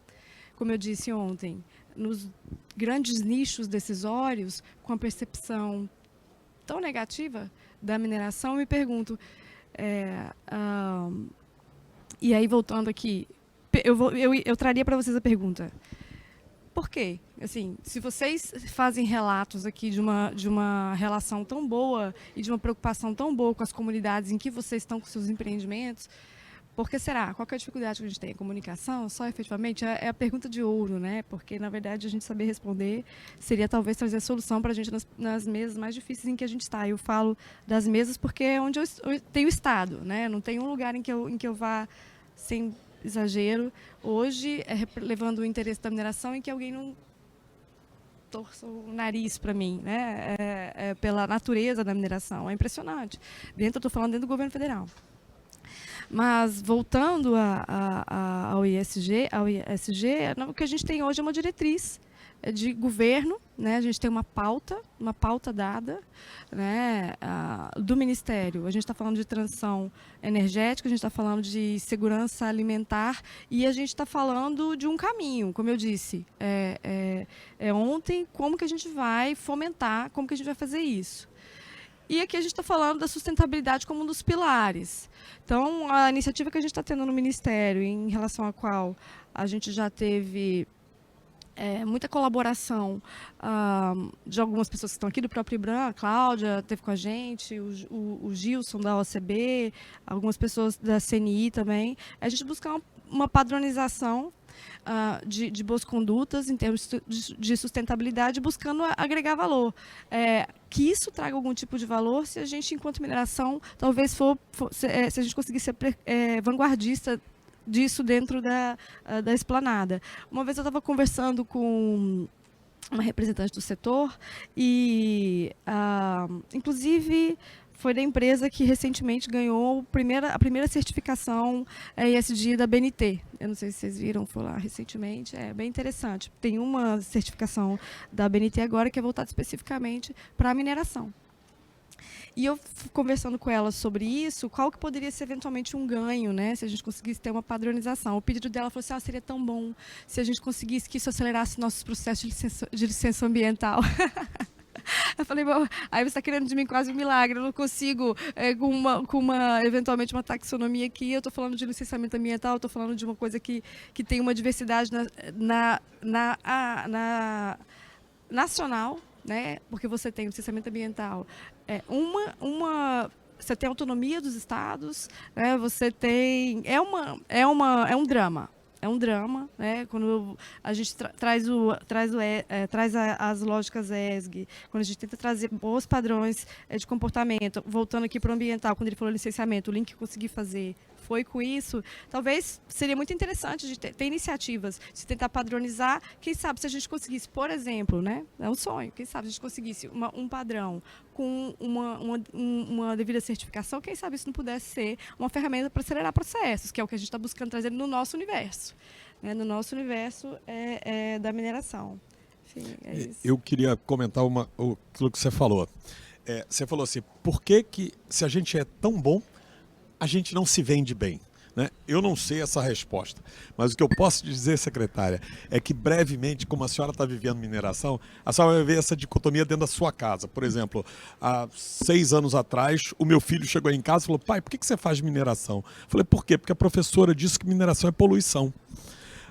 como eu disse ontem, nos grandes nichos decisórios, com a percepção tão negativa da mineração, eu me pergunto, e aí voltando aqui, eu traria para vocês a pergunta, por quê? Assim, se vocês fazem relatos aqui de uma relação tão boa e de uma preocupação tão boa com as comunidades em que vocês estão com seus empreendimentos, por que será? Qual que é a dificuldade que a gente tem? A comunicação? Só efetivamente é a pergunta de ouro, né? Porque, na verdade, a gente saber responder seria talvez trazer a solução para a gente nas mesas mais difíceis em que a gente está. Eu falo das mesas porque é onde eu tenho estado, né? Não tem um lugar em que eu vá sem exagero. Hoje, levando o interesse da mineração em que alguém não torça o nariz para mim, né? Pela natureza da mineração. É impressionante. Eu estou falando dentro do governo federal. Mas, voltando ao ESG, o que a gente tem hoje é uma diretriz de governo, né? A gente tem uma pauta dada, né, do Ministério. A gente está falando de transição energética, a gente está falando de segurança alimentar e a gente está falando de um caminho, como eu disse. Ontem, como que a gente vai fomentar, como que a gente vai fazer isso. E aqui a gente está falando da sustentabilidade como um dos pilares. Então, a iniciativa que a gente está tendo no Ministério, em relação à qual a gente já teve muita colaboração de algumas pessoas que estão aqui, do próprio IBRAM, a Cláudia esteve com a gente, o Gilson da OCB, algumas pessoas da CNI também, a gente buscar uma padronização de boas condutas em termos de sustentabilidade, buscando agregar valor. Que isso traga algum tipo de valor se a gente, enquanto mineração, talvez se a gente conseguir ser vanguardista disso dentro da esplanada. Uma vez eu estava conversando com uma representante do setor e, inclusive, foi da empresa que recentemente ganhou a primeira certificação ESG da BNT. Eu não sei se vocês viram, foi lá recentemente. É bem interessante. Tem uma certificação da BNT agora que é voltada especificamente para a mineração. E eu, conversando com ela sobre isso, qual que poderia ser eventualmente um ganho, né, se a gente conseguisse ter uma padronização. O pedido dela falou assim, seria tão bom se a gente conseguisse que isso acelerasse nossos processos de licença ambiental. Eu falei, bom, aí você está querendo de mim quase um milagre, eu não consigo, eventualmente uma taxonomia aqui, eu estou falando de licenciamento ambiental, eu estou falando de uma coisa que tem uma diversidade nacional, né? Porque você tem o licenciamento ambiental, você tem autonomia dos estados, né? Você tem, é um drama. É um drama, né? Quando a gente traz as lógicas ESG, quando a gente tenta trazer bons padrões de comportamento, voltando aqui para o ambiental, quando ele falou licenciamento, o link que eu consegui fazer foi com isso, talvez seria muito interessante de ter iniciativas, de tentar padronizar, quem sabe se a gente conseguisse, por exemplo, né? É um sonho, quem sabe se a gente conseguisse um padrão com uma devida certificação, quem sabe isso não pudesse ser uma ferramenta para acelerar processos, que é o que a gente está buscando trazer no nosso universo. Né? No nosso universo da mineração. Enfim, é isso. Eu queria comentar aquilo que você falou. Você falou assim, por que se a gente é tão bom, a gente não se vende bem? Né? Eu não sei essa resposta, mas o que eu posso dizer, secretária, é que brevemente, como a senhora está vivendo mineração, a senhora vai ver essa dicotomia dentro da sua casa. Por exemplo, há 6 anos atrás, o meu filho chegou em casa e falou, pai, por que você faz mineração? Eu falei, por quê? Porque a professora disse que mineração é poluição.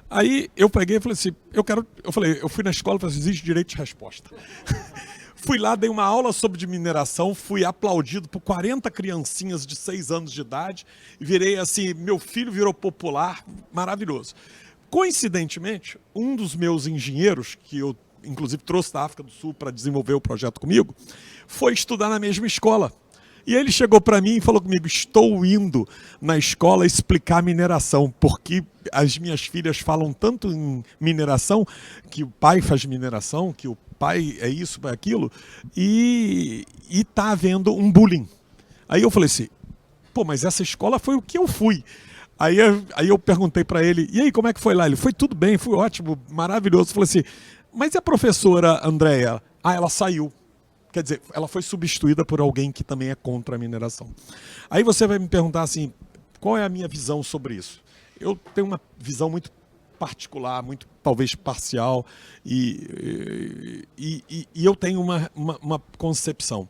Aí eu peguei e falei assim, eu fui na escola e falei assim, existe direito de resposta. Fui lá, dei uma aula sobre mineração, fui aplaudido por 40 criancinhas de 6 anos de idade, e virei assim, meu filho virou popular, maravilhoso. Coincidentemente, um dos meus engenheiros, que eu inclusive trouxe da África do Sul para desenvolver o projeto comigo, foi estudar na mesma escola. E ele chegou para mim e falou comigo, estou indo na escola explicar mineração, porque as minhas filhas falam tanto em mineração, que o pai faz mineração, que o pai é isso, é aquilo, e está havendo um bullying. Aí eu falei assim, pô, mas essa escola foi o que eu fui. Aí eu perguntei para ele, e aí, como é que foi lá? Ele, foi tudo bem, foi ótimo, maravilhoso. Eu falei assim, mas e a professora Andréia? Ah, ela saiu. Quer dizer, ela foi substituída por alguém que também é contra a mineração. Aí você vai me perguntar assim, qual é a minha visão sobre isso? Eu tenho uma visão muito particular, muito talvez parcial, e eu tenho uma concepção.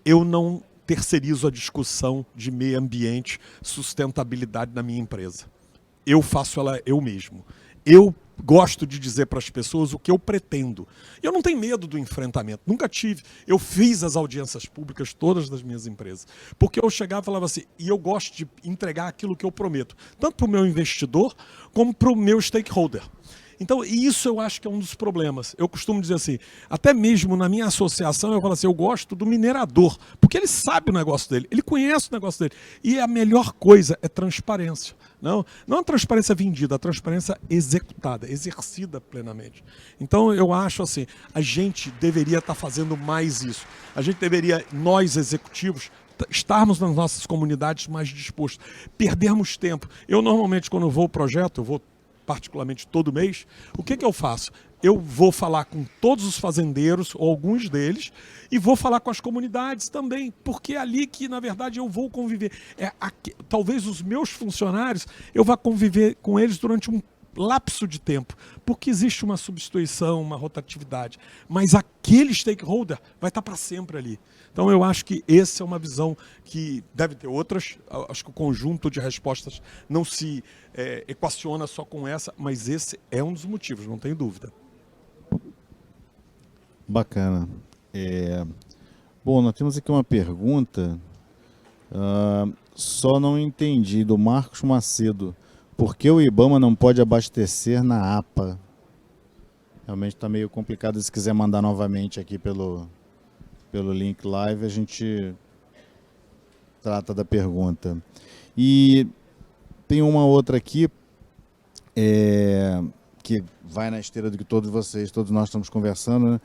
Eu não terceirizo a discussão de meio ambiente, sustentabilidade na minha empresa. Eu faço ela eu mesmo. Eu gosto de dizer para as pessoas o que eu pretendo. Eu não tenho medo do enfrentamento, nunca tive. Eu fiz as audiências públicas todas das minhas empresas, porque eu chegava e falava assim, e eu gosto de entregar aquilo que eu prometo, tanto para o meu investidor, como para o meu stakeholder. Então, isso eu acho que é um dos problemas. Eu costumo dizer assim, até mesmo na minha associação, eu falo assim, eu gosto do minerador, porque ele sabe o negócio dele, ele conhece o negócio dele. E a melhor coisa é transparência. Não a transparência vendida, a transparência executada, exercida plenamente. Então, eu acho assim, a gente deveria estar fazendo mais isso. A gente deveria, nós executivos, estarmos nas nossas comunidades mais dispostos, perdermos tempo. Eu, normalmente, quando vou ao projeto, eu vou particularmente todo mês, o que eu faço? Eu vou falar com todos os fazendeiros, ou alguns deles, e vou falar com as comunidades também, porque é ali que, na verdade, eu vou conviver. Talvez os meus funcionários, eu vá conviver com eles durante um lapso de tempo, porque existe uma substituição, uma rotatividade, mas aquele stakeholder vai estar para sempre ali. Então eu acho que essa é uma visão que deve ter outras, acho que o conjunto de respostas não se equaciona só com essa, mas esse é um dos motivos, não tenho dúvida. Bacana. Bom, nós temos aqui uma pergunta, só não entendi, do Marcos Macedo. Por que o IBAMA não pode abastecer na APA? Realmente está meio complicado. Se quiser mandar novamente aqui pelo link live, a gente trata da pergunta. E tem uma outra aqui, que vai na esteira do que todos nós estamos conversando, né?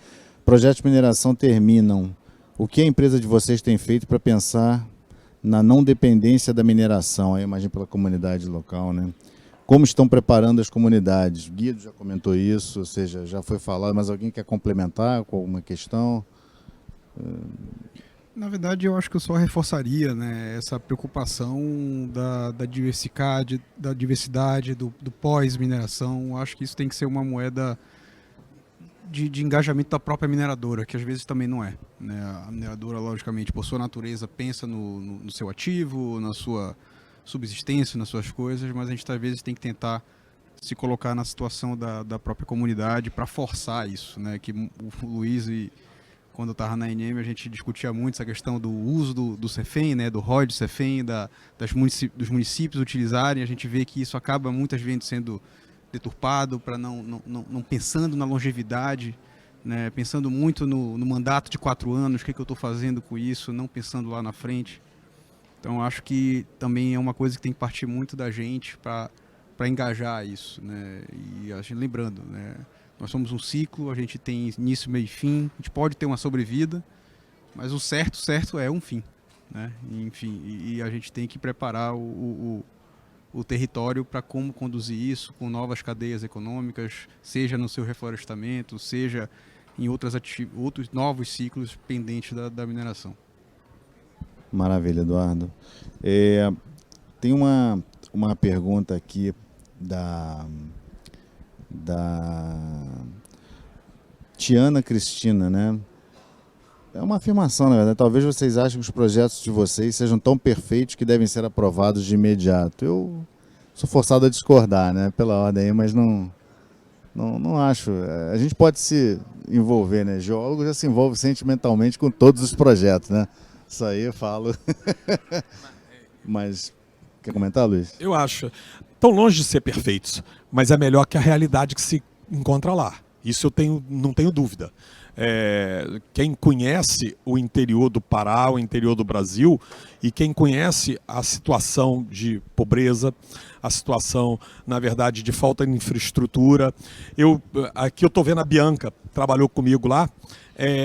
Projetos de mineração terminam. O que a empresa de vocês tem feito para pensar na não dependência da mineração, aí imagino pela comunidade local, né? Como estão preparando as comunidades? O Guido já comentou isso, ou seja, já foi falado, mas alguém quer complementar com alguma questão? Na verdade, eu acho que eu só reforçaria, né, essa preocupação da diversidade, do pós-mineração. Eu acho que isso tem que ser uma moeda de engajamento da própria mineradora, que às vezes também não é, né? A mineradora, logicamente, por sua natureza, pensa no seu ativo, na sua subsistência, nas suas coisas, mas a gente às vezes tem que tentar se colocar na situação da própria comunidade para forçar isso, né? Que o Luiz, quando eu estava na ENM, a gente discutia muito essa questão do uso do CEFEM, né? Do ROI do CEFEM, dos municípios utilizarem. A gente vê que isso acaba muitas vezes sendo deturpado, para não pensando na longevidade, né? Pensando muito no mandato de 4 anos, o que eu estou fazendo com isso, não pensando lá na frente. Então, acho que também é uma coisa que tem que partir muito da gente para engajar isso, né? E a gente, lembrando, né? Nós somos um ciclo, a gente tem início, meio e fim, a gente pode ter uma sobrevida, mas o certo é um fim, né? Enfim, e a gente tem que preparar o território para como conduzir isso com novas cadeias econômicas, seja no seu reflorestamento, seja em outros novos ciclos pendentes da mineração. Maravilha, Eduardo. Tem uma pergunta aqui da Tiana Cristina, né? É uma afirmação, na verdade. Talvez vocês achem que os projetos de vocês sejam tão perfeitos que devem ser aprovados de imediato. Eu sou forçado a discordar, né? Pela ordem aí, mas não acho. A gente pode se envolver, né? Geólogo já se envolve sentimentalmente com todos os projetos, né? Isso aí eu falo. Mas, quer comentar, Luiz? Eu acho. Tão longe de ser perfeitos, mas é melhor que a realidade que se encontra lá. Isso não tenho dúvida. Quem conhece o interior do Pará, o interior do Brasil, e quem conhece a situação de pobreza, a situação, na verdade, de falta de infraestrutura. Aqui eu estou vendo a Bianca, trabalhou comigo lá.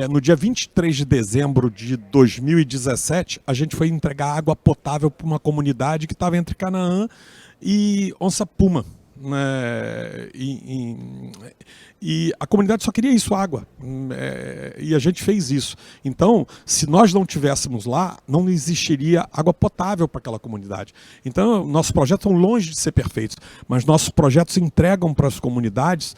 No dia 23 de dezembro de 2017, a gente foi entregar água potável para uma comunidade que estava entre Canaã e Onça Puma. E a comunidade só queria isso, água, e a gente fez isso. Então, se nós não tivéssemos lá, não existiria água potável para aquela comunidade. Então, nossos projetos são longe de ser perfeitos, mas nossos projetos entregam para as comunidades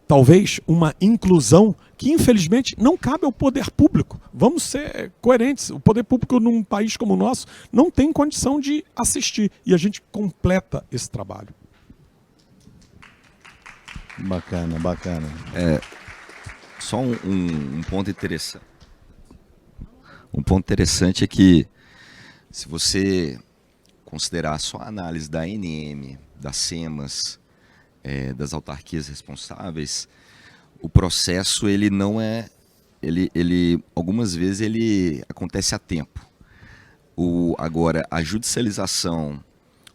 talvez uma inclusão que infelizmente não cabe ao poder público. Vamos ser coerentes, o poder público num país como o nosso não tem condição de assistir, e a gente completa esse trabalho. Bacana, bacana. Só um ponto interessante. Um ponto interessante é que, se você considerar só a análise da ANM, das SEMAS, das autarquias responsáveis, o processo ele não é, algumas vezes ele acontece a tempo. Agora, a judicialização,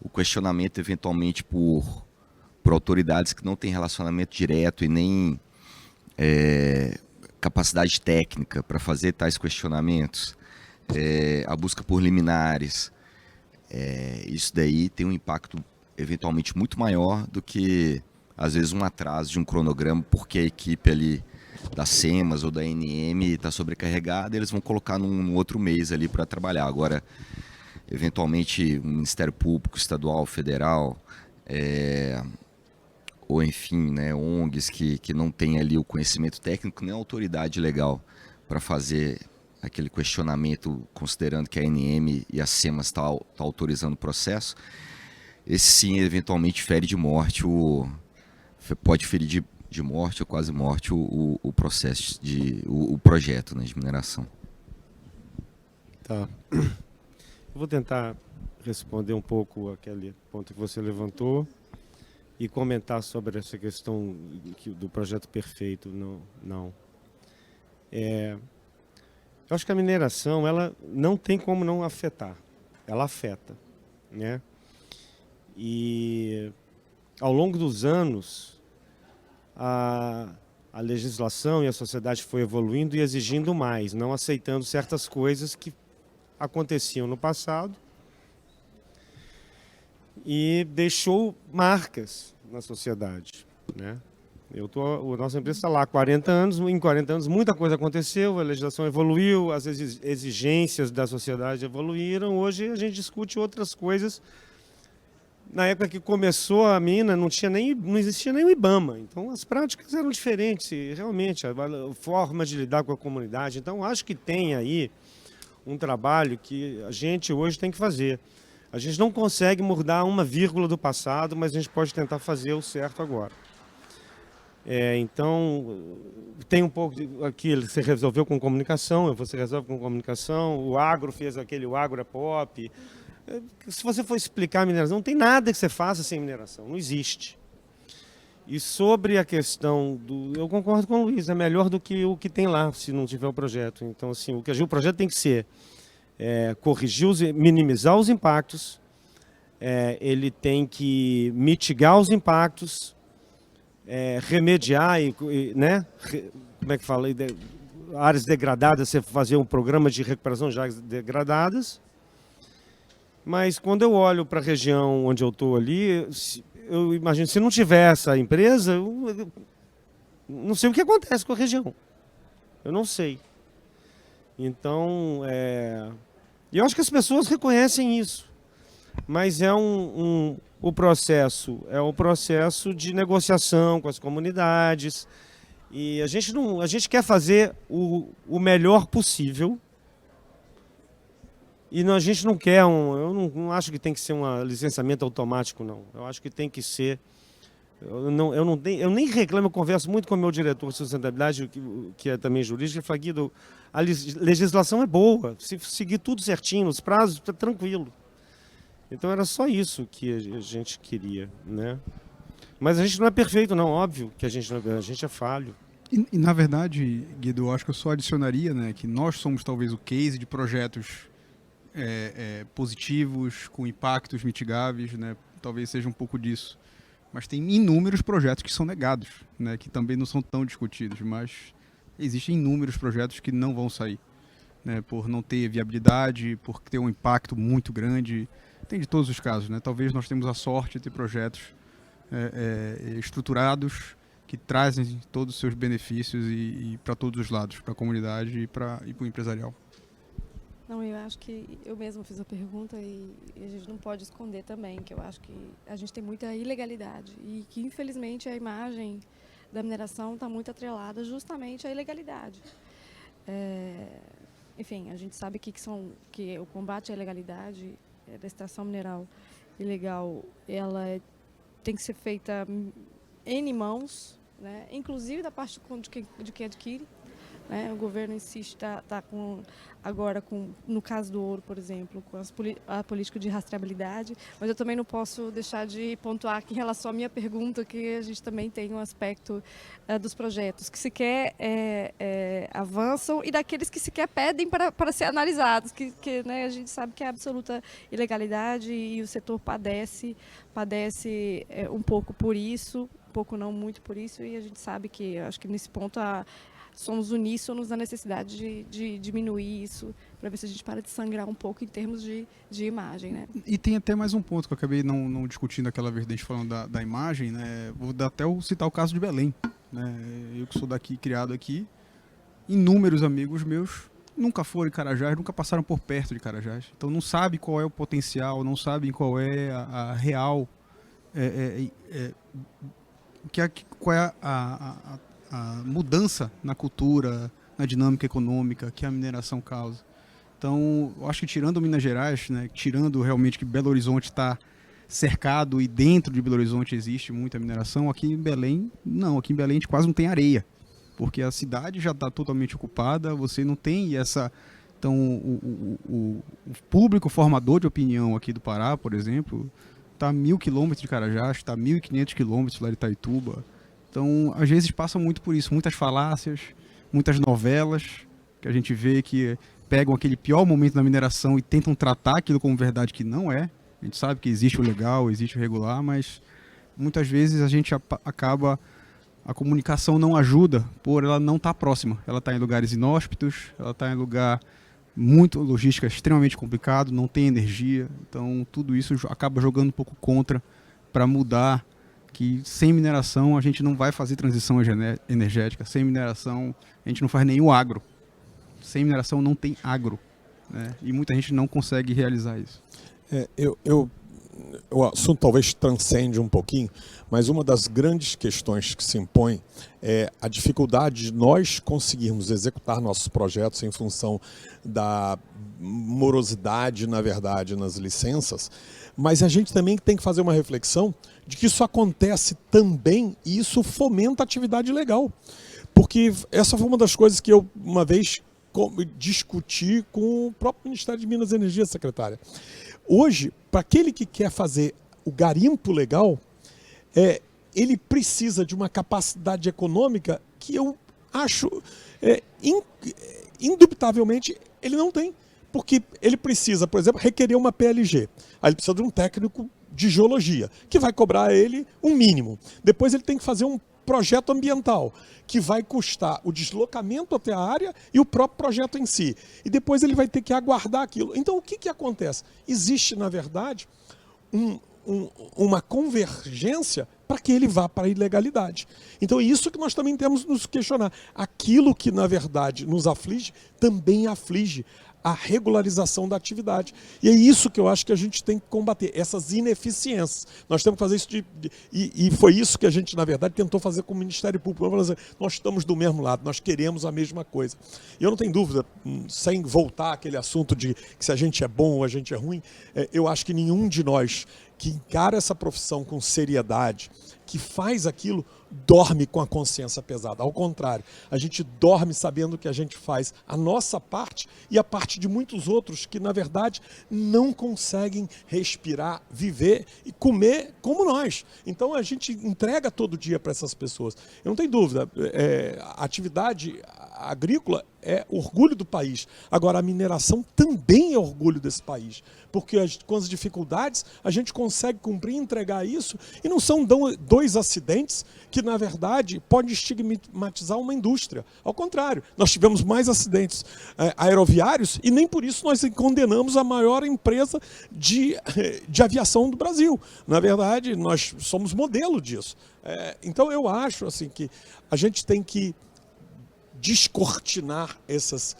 o questionamento eventualmente por autoridades que não têm relacionamento direto e nem capacidade técnica para fazer tais questionamentos, a busca por liminares, isso daí tem um impacto eventualmente muito maior do que, às vezes, um atraso de um cronograma, porque a equipe ali da SEMAS ou da ANM está sobrecarregada, eles vão colocar num outro mês ali para trabalhar. Agora, eventualmente, o Ministério Público Estadual, Federal, ou enfim, né, ONGs que não têm ali o conhecimento técnico, nem a autoridade legal para fazer aquele questionamento, considerando que a ANM e a SEMAS está autorizando o processo, esse sim eventualmente fere de morte, pode ferir de morte ou quase morte o processo, o projeto, né, de mineração. Tá. Eu vou tentar responder um pouco aquele ponto que você levantou e comentar sobre essa questão do projeto perfeito. Não. Eu acho que a mineração, ela não tem como não afetar. Ela afeta, né? E ao longo dos anos, a legislação e a sociedade foi evoluindo e exigindo mais, não aceitando certas coisas que aconteciam no passado, e deixou marcas na sociedade, né? A nossa empresa está lá há 40 anos, em 40 anos muita coisa aconteceu, a legislação evoluiu, as exigências da sociedade evoluíram, hoje a gente discute outras coisas. Na época que começou a mina, não existia nem o IBAMA, então as práticas eram diferentes, realmente, a forma de lidar com a comunidade. Então acho que tem aí um trabalho que a gente hoje tem que fazer. A gente não consegue mudar uma vírgula do passado, mas a gente pode tentar fazer o certo agora. Então, tem um pouco aqui, você resolveu com comunicação, você resolve com comunicação, o agro fez o agro é pop. Se você for explicar a mineração, não tem nada que você faça sem mineração, não existe. E sobre a questão eu concordo com o Luiz, é melhor do que o que tem lá, se não tiver o projeto. Então, assim, o projeto tem que ser minimizar os impactos, ele tem que mitigar os impactos, remediar, né? Como é que fala? Áreas degradadas, você fazer um programa de recuperação de áreas degradadas. Mas quando eu olho para a região onde eu estou ali, eu imagino, se não tiver essa empresa, eu não sei o que acontece com a região. Eu não sei. Então, eu acho que as pessoas reconhecem isso. Mas o processo é um processo de negociação com as comunidades. E a gente quer fazer o melhor possível. E a gente não quer eu não acho que tem que ser um licenciamento automático, não. Eu acho que tem que ser. Eu nem reclamo, eu converso muito com o meu diretor de sustentabilidade, que é também jurídico, ele fala: Guido, a legislação é boa, se seguir tudo certinho, nos prazos, está tranquilo. Então era só isso que a gente queria, né? Mas a gente não é perfeito, não, óbvio que a gente é falho. E, na verdade, Guido, eu acho que eu só adicionaria, né, que nós somos talvez o case de projetos positivos, com impactos mitigáveis, né, talvez seja um pouco disso. Mas tem inúmeros projetos que são negados, né, que também não são tão discutidos, mas existem inúmeros projetos que não vão sair, né, por não ter viabilidade, por ter um impacto muito grande. Tem de todos os casos, né? Talvez nós temos a sorte de ter projetos estruturados que trazem todos os seus benefícios e para todos os lados, para a comunidade e para o empresarial. Não, eu acho que eu mesma fiz a pergunta e a gente não pode esconder também, que eu acho que a gente tem muita ilegalidade e que, infelizmente, a imagem da mineração está muito atrelada justamente à ilegalidade. Enfim, a gente sabe que o combate à ilegalidade, da extração mineral ilegal, ela tem que ser feita em mãos, né? Inclusive da parte de quem adquire. O governo insiste, está agora, no caso do ouro, por exemplo, com a política de rastreabilidade, mas eu também não posso deixar de pontuar aqui em relação à minha pergunta, que a gente também tem um aspecto dos projetos que sequer avançam e daqueles que sequer pedem para ser analisados, que né, a gente sabe que é absoluta ilegalidade e o setor padece um pouco por isso, um pouco não muito por isso, e a gente sabe que, acho que nesse ponto, somos uníssonos na necessidade de diminuir isso, para ver se a gente para de sangrar um pouco em termos de imagem, né? E tem até mais um ponto que eu acabei não discutindo aquela vez, falando da imagem, né? Vou até citar o caso de Belém, né? Eu que sou daqui, criado aqui, inúmeros amigos meus nunca foram em Carajás, nunca passaram por perto de Carajás. Então não sabe qual é o potencial, não sabem qual é a real, qual é a mudança na cultura, na dinâmica econômica que a mineração causa. Então, eu acho que tirando Minas Gerais, né, tirando realmente que Belo Horizonte está cercado e dentro de Belo Horizonte existe muita mineração, aqui em Belém, não. Aqui em Belém a gente quase não tem areia, porque a cidade já está totalmente ocupada, você não tem essa... Então, o público formador de opinião aqui do Pará, por exemplo, está a 1.000 quilômetros de Carajás, está a 1.500 quilômetros lá de Itaituba. Então, às vezes passa muito por isso, muitas falácias, muitas novelas que a gente vê que pegam aquele pior momento da mineração e tentam tratar aquilo como verdade que não é. A gente sabe que existe o legal, existe o regular, mas muitas vezes a gente acaba... A comunicação não ajuda por ela não estar próxima. Ela está em lugares inóspitos, ela está em lugar muito logística extremamente complicado, não tem energia. Então, tudo isso acaba jogando um pouco contra para mudar que sem mineração a gente não vai fazer transição energética, sem mineração a gente não faz nenhum agro, sem mineração não tem agro, né? E muita gente não consegue realizar isso. O assunto talvez transcende um pouquinho, mas uma das grandes questões que se impõe é a dificuldade de nós conseguirmos executar nossos projetos em função da morosidade, na verdade, nas licenças, mas a gente também tem que fazer uma reflexão de que isso acontece também e isso fomenta a atividade legal. Porque essa foi uma das coisas que eu uma vez discuti com o próprio Ministério de Minas e Energia, secretária. Hoje, para aquele que quer fazer o garimpo legal, ele precisa de uma capacidade econômica que eu acho, indubitavelmente, ele não tem. Porque ele precisa, por exemplo, requerer uma PLG. Aí ele precisa de um técnico de geologia, que vai cobrar a ele um mínimo. Depois ele tem que fazer um projeto ambiental, que vai custar o deslocamento até a área e o próprio projeto em si. E depois ele vai ter que aguardar aquilo. Então o que acontece? Existe, na verdade, uma convergência para que ele vá para a ilegalidade. Então é isso que nós também temos que nos questionar. Aquilo que, na verdade, nos aflige, também aflige a regularização da atividade. E é isso que eu acho que a gente tem que combater, essas ineficiências. Nós temos que fazer isso e foi isso que a gente, na verdade, tentou fazer com o Ministério Público. Nós estamos do mesmo lado, nós queremos a mesma coisa. E eu não tenho dúvida, sem voltar àquele assunto de que se a gente é bom ou a gente é ruim, eu acho que nenhum de nós que encara essa profissão com seriedade, que faz aquilo, dorme com a consciência pesada. Ao contrário, a gente dorme sabendo que a gente faz a nossa parte e a parte de muitos outros que, na verdade, não conseguem respirar, viver e comer como nós. Então, a gente entrega todo dia para essas pessoas. Eu não tenho dúvida, a atividade agrícola é orgulho do país. Agora, a mineração também é orgulho desse país, porque com as dificuldades a gente consegue cumprir e entregar isso, e não são dois acidentes que, na verdade, podem estigmatizar uma indústria. Ao contrário, nós tivemos mais acidentes aeroviários e nem por isso nós condenamos a maior empresa de aviação do Brasil. Na verdade, nós somos modelo disso. Então, eu acho assim, que a gente tem que descortinar essas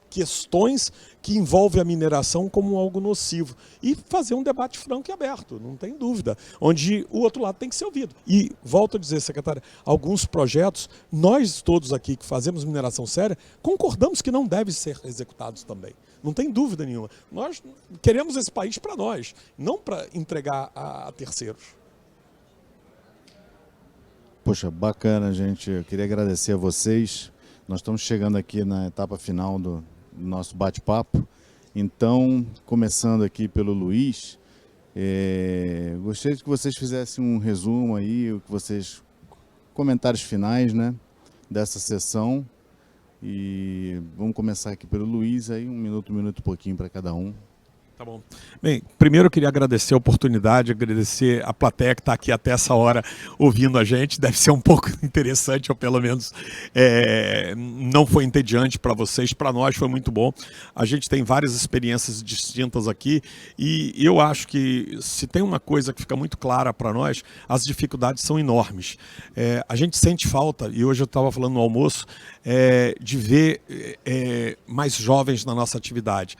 questões que envolvem a mineração como algo nocivo e fazer um debate franco e aberto, não tem dúvida, onde o outro lado tem que ser ouvido. E, volto a dizer, secretária, alguns projetos, nós todos aqui que fazemos mineração séria, concordamos que não devem ser executados também. Não tem dúvida nenhuma. Nós queremos esse país para nós, não para entregar a terceiros. Poxa, bacana, gente. Eu queria agradecer a vocês. Nós estamos chegando aqui na etapa final do nosso bate-papo. Então, começando aqui pelo Luiz, gostaria que vocês fizessem um resumo aí, comentários finais, né, dessa sessão. E vamos começar aqui pelo Luiz, aí um minuto e pouquinho para cada um. Tá bom. Bem, primeiro eu queria agradecer a oportunidade, agradecer a plateia que está aqui até essa hora ouvindo a gente. Deve ser um pouco interessante, ou pelo menos não foi entediante para vocês. Para nós foi muito bom. A gente tem várias experiências distintas aqui e eu acho que se tem uma coisa que fica muito clara para nós, as dificuldades são enormes. A gente sente falta, e hoje eu estava falando no almoço, de ver mais jovens na nossa atividade.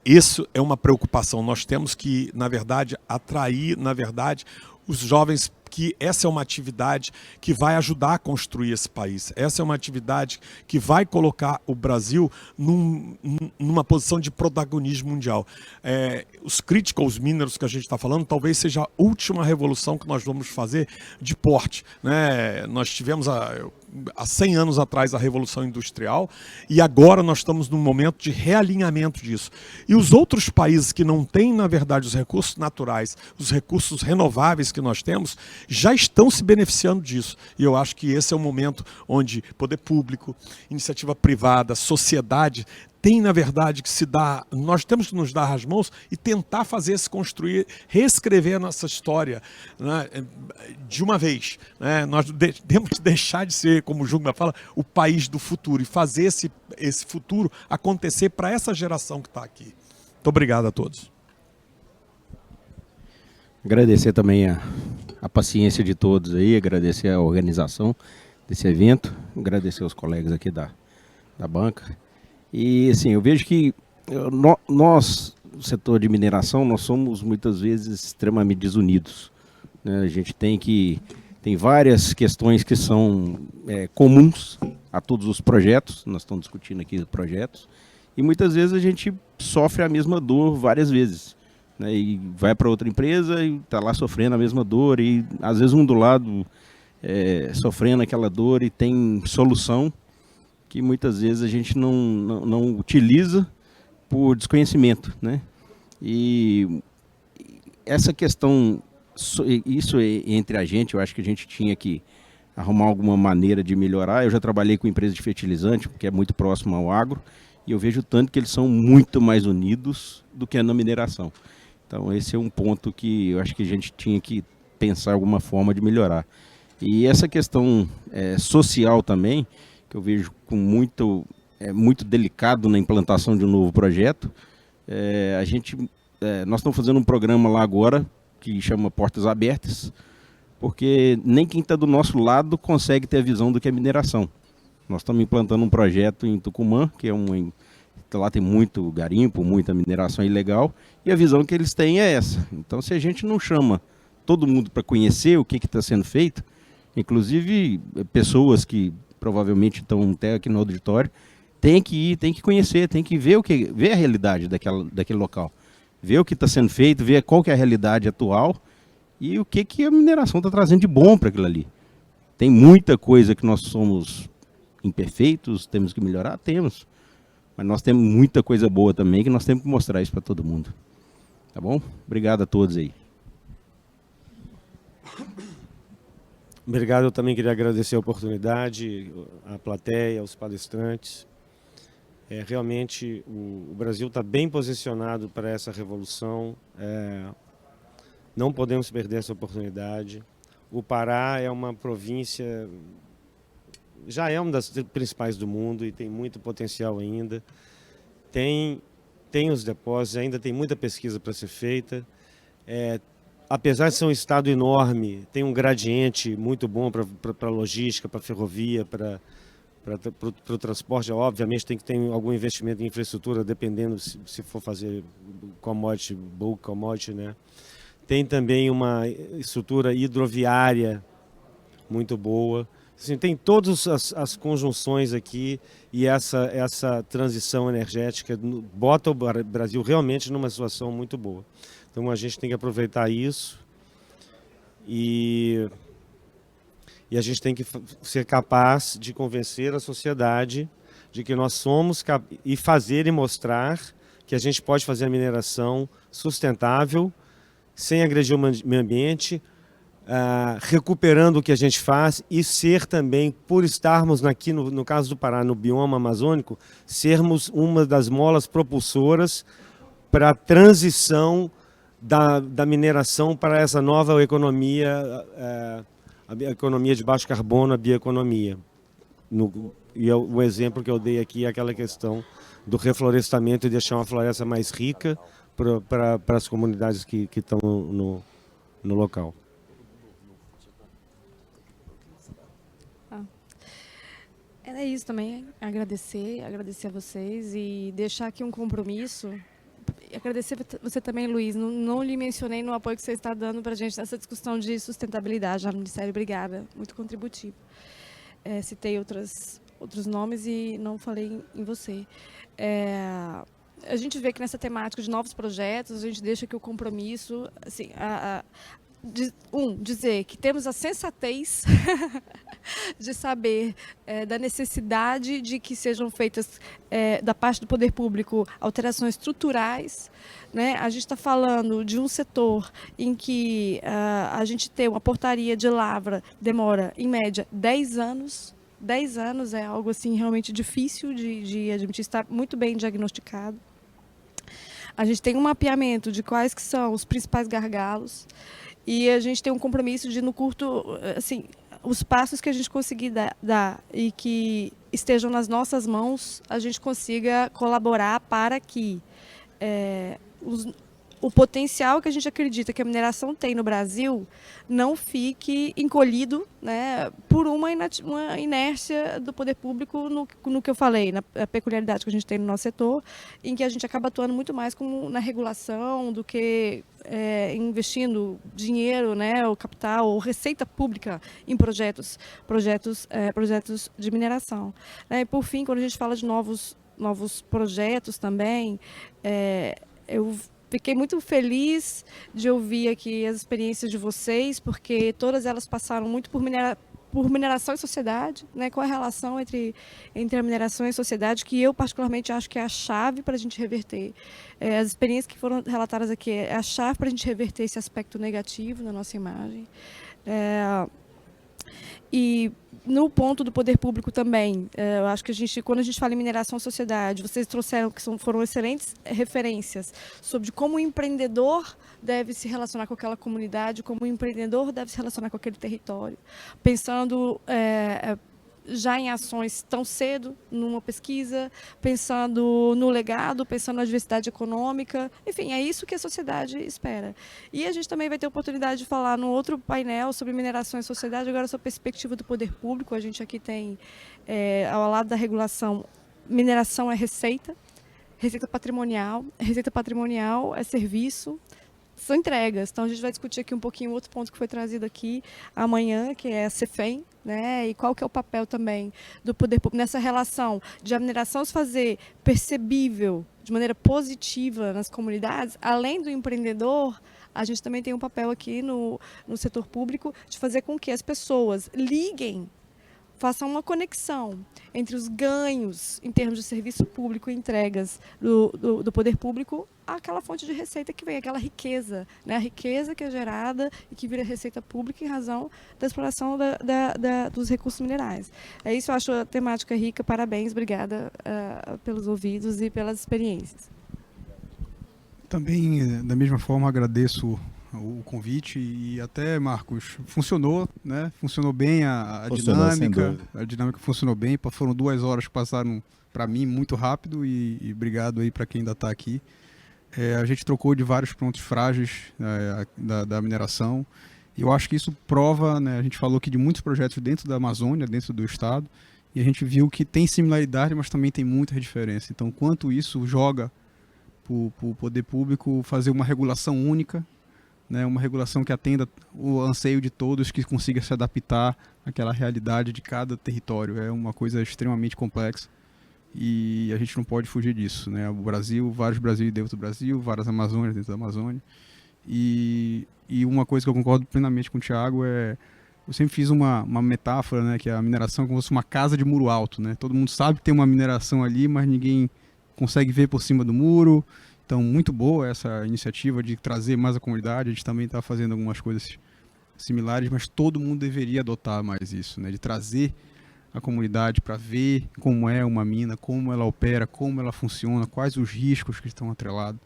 Isso é uma preocupação. Nós temos que, na verdade, atrair, os jovens, que essa é uma atividade que vai ajudar a construir esse país. Essa é uma atividade que vai colocar o Brasil numa posição de protagonismo mundial. Os critical minerals que a gente está falando, talvez seja a última revolução que nós vamos fazer de porte, né? Nós tivemos há 100 anos atrás a Revolução Industrial e agora nós estamos num momento de realinhamento disso. E os outros países que não têm, na verdade, os recursos naturais, os recursos renováveis que nós temos, já estão se beneficiando disso. E eu acho que esse é o momento onde poder público, iniciativa privada, sociedade, tem, na verdade, que se dar, nós temos que nos dar as mãos e tentar fazer se construir, reescrever a nossa história, né, de uma vez. Né? Nós temos que deixar de ser, como o Jungmann fala, o país do futuro e fazer esse futuro acontecer para essa geração que está aqui. Muito obrigado a todos. Agradecer também a paciência de todos aí, agradecer a organização desse evento, agradecer aos colegas aqui da banca. E assim, eu vejo que nós, o setor de mineração, nós somos muitas vezes extremamente desunidos. Né? A gente tem várias questões que são comuns a todos os projetos, nós estamos discutindo aqui projetos, e muitas vezes a gente sofre a mesma dor várias vezes. Né? E vai para outra empresa e está lá sofrendo a mesma dor, e às vezes um do lado sofrendo aquela dor e tem solução, que muitas vezes a gente não utiliza por desconhecimento, né? E essa questão, isso entre a gente, eu acho que a gente tinha que arrumar alguma maneira de melhorar. Eu já trabalhei com empresa de fertilizante, que é muito próximo ao agro, e eu vejo tanto que eles são muito mais unidos do que na mineração. Então esse é um ponto que eu acho que a gente tinha que pensar alguma forma de melhorar. E essa questão social também, que eu vejo com muito delicado na implantação de um novo projeto. Nós estamos fazendo um programa lá agora que chama Portas Abertas, porque nem quem está do nosso lado consegue ter a visão do que é mineração. Nós estamos implantando um projeto em Tucumã, que lá tem muito garimpo, muita mineração ilegal, e a visão que eles têm é essa. Então, se a gente não chama todo mundo para conhecer o que está sendo feito, inclusive pessoas que provavelmente estão até aqui no auditório, tem que ir, tem que conhecer, tem que ver a realidade daquele local. ver o que está sendo feito, ver qual que é a realidade atual e o que a mineração está trazendo de bom para aquilo ali. Tem muita coisa que nós somos imperfeitos, temos que melhorar? Temos. Mas nós temos muita coisa boa também que nós temos que mostrar isso para todo mundo. Tá bom? Obrigado a todos aí. Obrigado, eu também queria agradecer a oportunidade, à plateia, aos palestrantes. Realmente o Brasil está bem posicionado para essa revolução, não podemos perder essa oportunidade. O Pará é uma província, já é uma das principais do mundo e tem muito potencial ainda. Tem os depósitos, ainda tem muita pesquisa para ser feita. Apesar de ser um estado enorme, tem um gradiente muito bom para a logística, para a ferrovia, para o transporte. Obviamente tem que ter algum investimento em infraestrutura, dependendo se for fazer commodity, bulk commodity, né? Tem também uma estrutura hidroviária muito boa. Assim, tem todas as conjunções aqui e essa transição energética bota o Brasil realmente numa situação muito boa. Então a gente tem que aproveitar isso e a gente tem que ser capaz de convencer a sociedade de que nós somos e fazer e mostrar que a gente pode fazer a mineração sustentável, sem agredir o meio ambiente, recuperando o que a gente faz e ser também, por estarmos aqui, no caso do Pará, no bioma amazônico, sermos uma das molas propulsoras para a transição da mineração para essa nova economia, a economia de baixo carbono, a bioeconomia. E o exemplo que eu dei aqui é aquela questão do reflorestamento e deixar uma floresta mais rica para as comunidades que estão no local. É isso também, agradecer a vocês e deixar aqui um compromisso. Agradecer você também, Luiz, não lhe mencionei no apoio que você está dando para a gente nessa discussão de sustentabilidade no Ministério. Obrigada, muito contributivo. Citei outros nomes e não falei em você. A gente vê que nessa temática de novos projetos, a gente deixa aqui o compromisso, assim, dizer que temos a sensatez de saber da necessidade de que sejam feitas da parte do poder público alterações estruturais, né? A gente está falando de um setor em que a gente tem uma portaria de lavra demora, em média, 10 anos. 10 anos é algo assim realmente difícil de admitir, está muito bem diagnosticado. A gente tem um mapeamento de quais que são os principais gargalos e a gente tem um compromisso de, no curto, assim, os passos que a gente conseguir dar e que estejam nas nossas mãos, a gente consiga colaborar para que o potencial que a gente acredita que a mineração tem no Brasil não fique encolhido, né, por uma inércia do poder público no que eu falei, na peculiaridade que a gente tem no nosso setor, em que a gente acaba atuando muito mais na regulação do que investindo dinheiro, né, ou capital, ou receita pública em projetos de mineração. E, por fim, quando a gente fala de novos projetos também, eu fiquei muito feliz de ouvir aqui as experiências de vocês, porque todas elas passaram muito por mineração e sociedade, né? Qual é a relação entre a mineração e a sociedade, que eu particularmente acho que é a chave para a gente reverter. As experiências que foram relatadas aqui é a chave para a gente reverter esse aspecto negativo na nossa imagem. E no ponto do poder público também, eu acho que quando a gente fala em mineração e sociedade, vocês trouxeram que foram excelentes referências sobre como o empreendedor deve se relacionar com aquela comunidade, como o empreendedor deve se relacionar com aquele território, pensando já em ações tão cedo, numa pesquisa, pensando no legado, pensando na diversidade econômica, enfim, é isso que a sociedade espera. E a gente também vai ter a oportunidade de falar no outro painel sobre mineração e sociedade, agora sob a perspectiva do poder público. A gente aqui tem, ao lado da regulação, mineração é receita patrimonial é serviço, são entregas. Então a gente vai discutir aqui um pouquinho outro ponto que foi trazido aqui amanhã, que é a CEFEM, né? E qual que é o papel também do poder público nessa relação de a mineração se fazer percebível de maneira positiva nas comunidades, além do empreendedor, a gente também tem um papel aqui no setor público de fazer com que as pessoas liguem, façam uma conexão entre os ganhos em termos de serviço público e entregas do poder público àquela fonte de receita que vem, aquela riqueza, né? A riqueza que é gerada e que vira receita pública em razão da exploração dos recursos minerais. É isso, eu acho a temática rica, parabéns, obrigada pelos ouvidos e pelas experiências. Também, da mesma forma, agradeço o convite e até, Marcos, funcionou, né? Funcionou bem a dinâmica. A dinâmica funcionou bem. Foram 2 horas que passaram para mim muito rápido e obrigado aí para quem ainda está aqui. A gente trocou de vários pontos frágeis da mineração. E eu acho que isso prova, né? A gente falou aqui de muitos projetos dentro da Amazônia, dentro do estado, e a gente viu que tem similaridade, mas também tem muita diferença. Então, quanto isso joga para o poder público fazer uma regulação única, né, uma regulação que atenda o anseio de todos, que consiga se adaptar àquela realidade de cada território. É uma coisa extremamente complexa e a gente não pode fugir disso, né? O Brasil, vários Brasil dentro do Brasil, várias Amazônias dentro da Amazônia. E uma coisa que eu concordo plenamente com o Thiago eu sempre fiz uma metáfora, né, que a mineração é como se fosse uma casa de muro alto, né? Todo mundo sabe que tem uma mineração ali, mas ninguém consegue ver por cima do muro. Então, muito boa essa iniciativa de trazer mais a comunidade. A gente também está fazendo algumas coisas similares, mas todo mundo deveria adotar mais isso, né? De trazer a comunidade para ver como é uma mina, como ela opera, como ela funciona, quais os riscos que estão atrelados.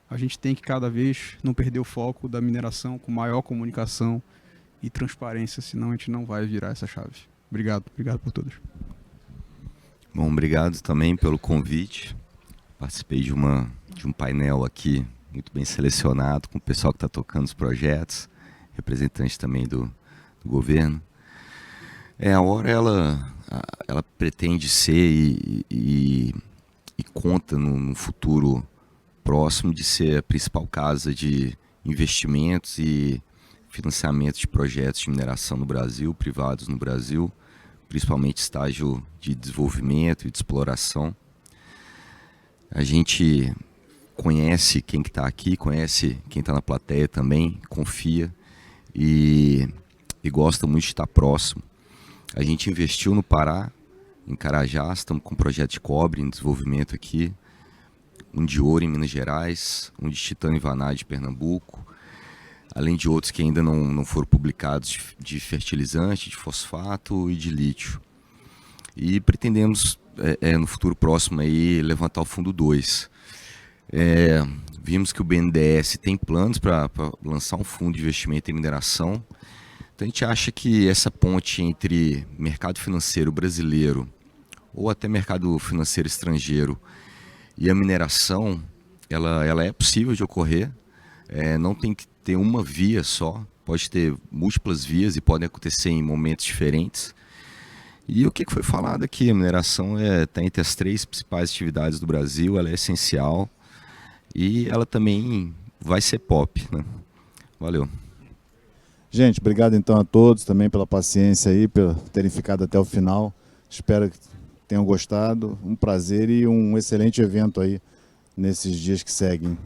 A gente tem que cada vez não perder o foco da mineração com maior comunicação e transparência, senão a gente não vai virar essa chave. Obrigado por todos. Bom, obrigado também pelo convite. Participei de um painel aqui muito bem selecionado com o pessoal que está tocando os projetos, representante também do governo. A OR ela pretende ser e conta no futuro próximo de ser a principal casa de investimentos e financiamento de projetos de mineração no Brasil, privados no Brasil, principalmente estágio de desenvolvimento e de exploração. A gente conhece quem que está aqui, conhece quem está na plateia também, confia e gosta muito de estar próximo. A gente investiu no Pará, em Carajás, estamos com um projeto de cobre em desenvolvimento aqui, um de ouro em Minas Gerais, um de titânio e vanádio de Pernambuco, além de outros que ainda não foram publicados de fertilizante, de fosfato e de lítio. E pretendemos, no futuro próximo, aí, levantar o fundo 2. Vimos que o BNDES tem planos para lançar um fundo de investimento em mineração. Então a gente acha que essa ponte entre mercado financeiro brasileiro ou até mercado financeiro estrangeiro e a mineração, ela é possível de ocorrer. Não tem que ter uma via só, pode ter múltiplas vias e podem acontecer em momentos diferentes. E o que foi falado aqui? A mineração está entre as 3 principais atividades do Brasil, ela é essencial e ela também vai ser pop, né? Valeu. Gente, obrigado então a todos também pela paciência aí, por terem ficado até o final. Espero que tenham gostado. Um prazer e um excelente evento aí nesses dias que seguem.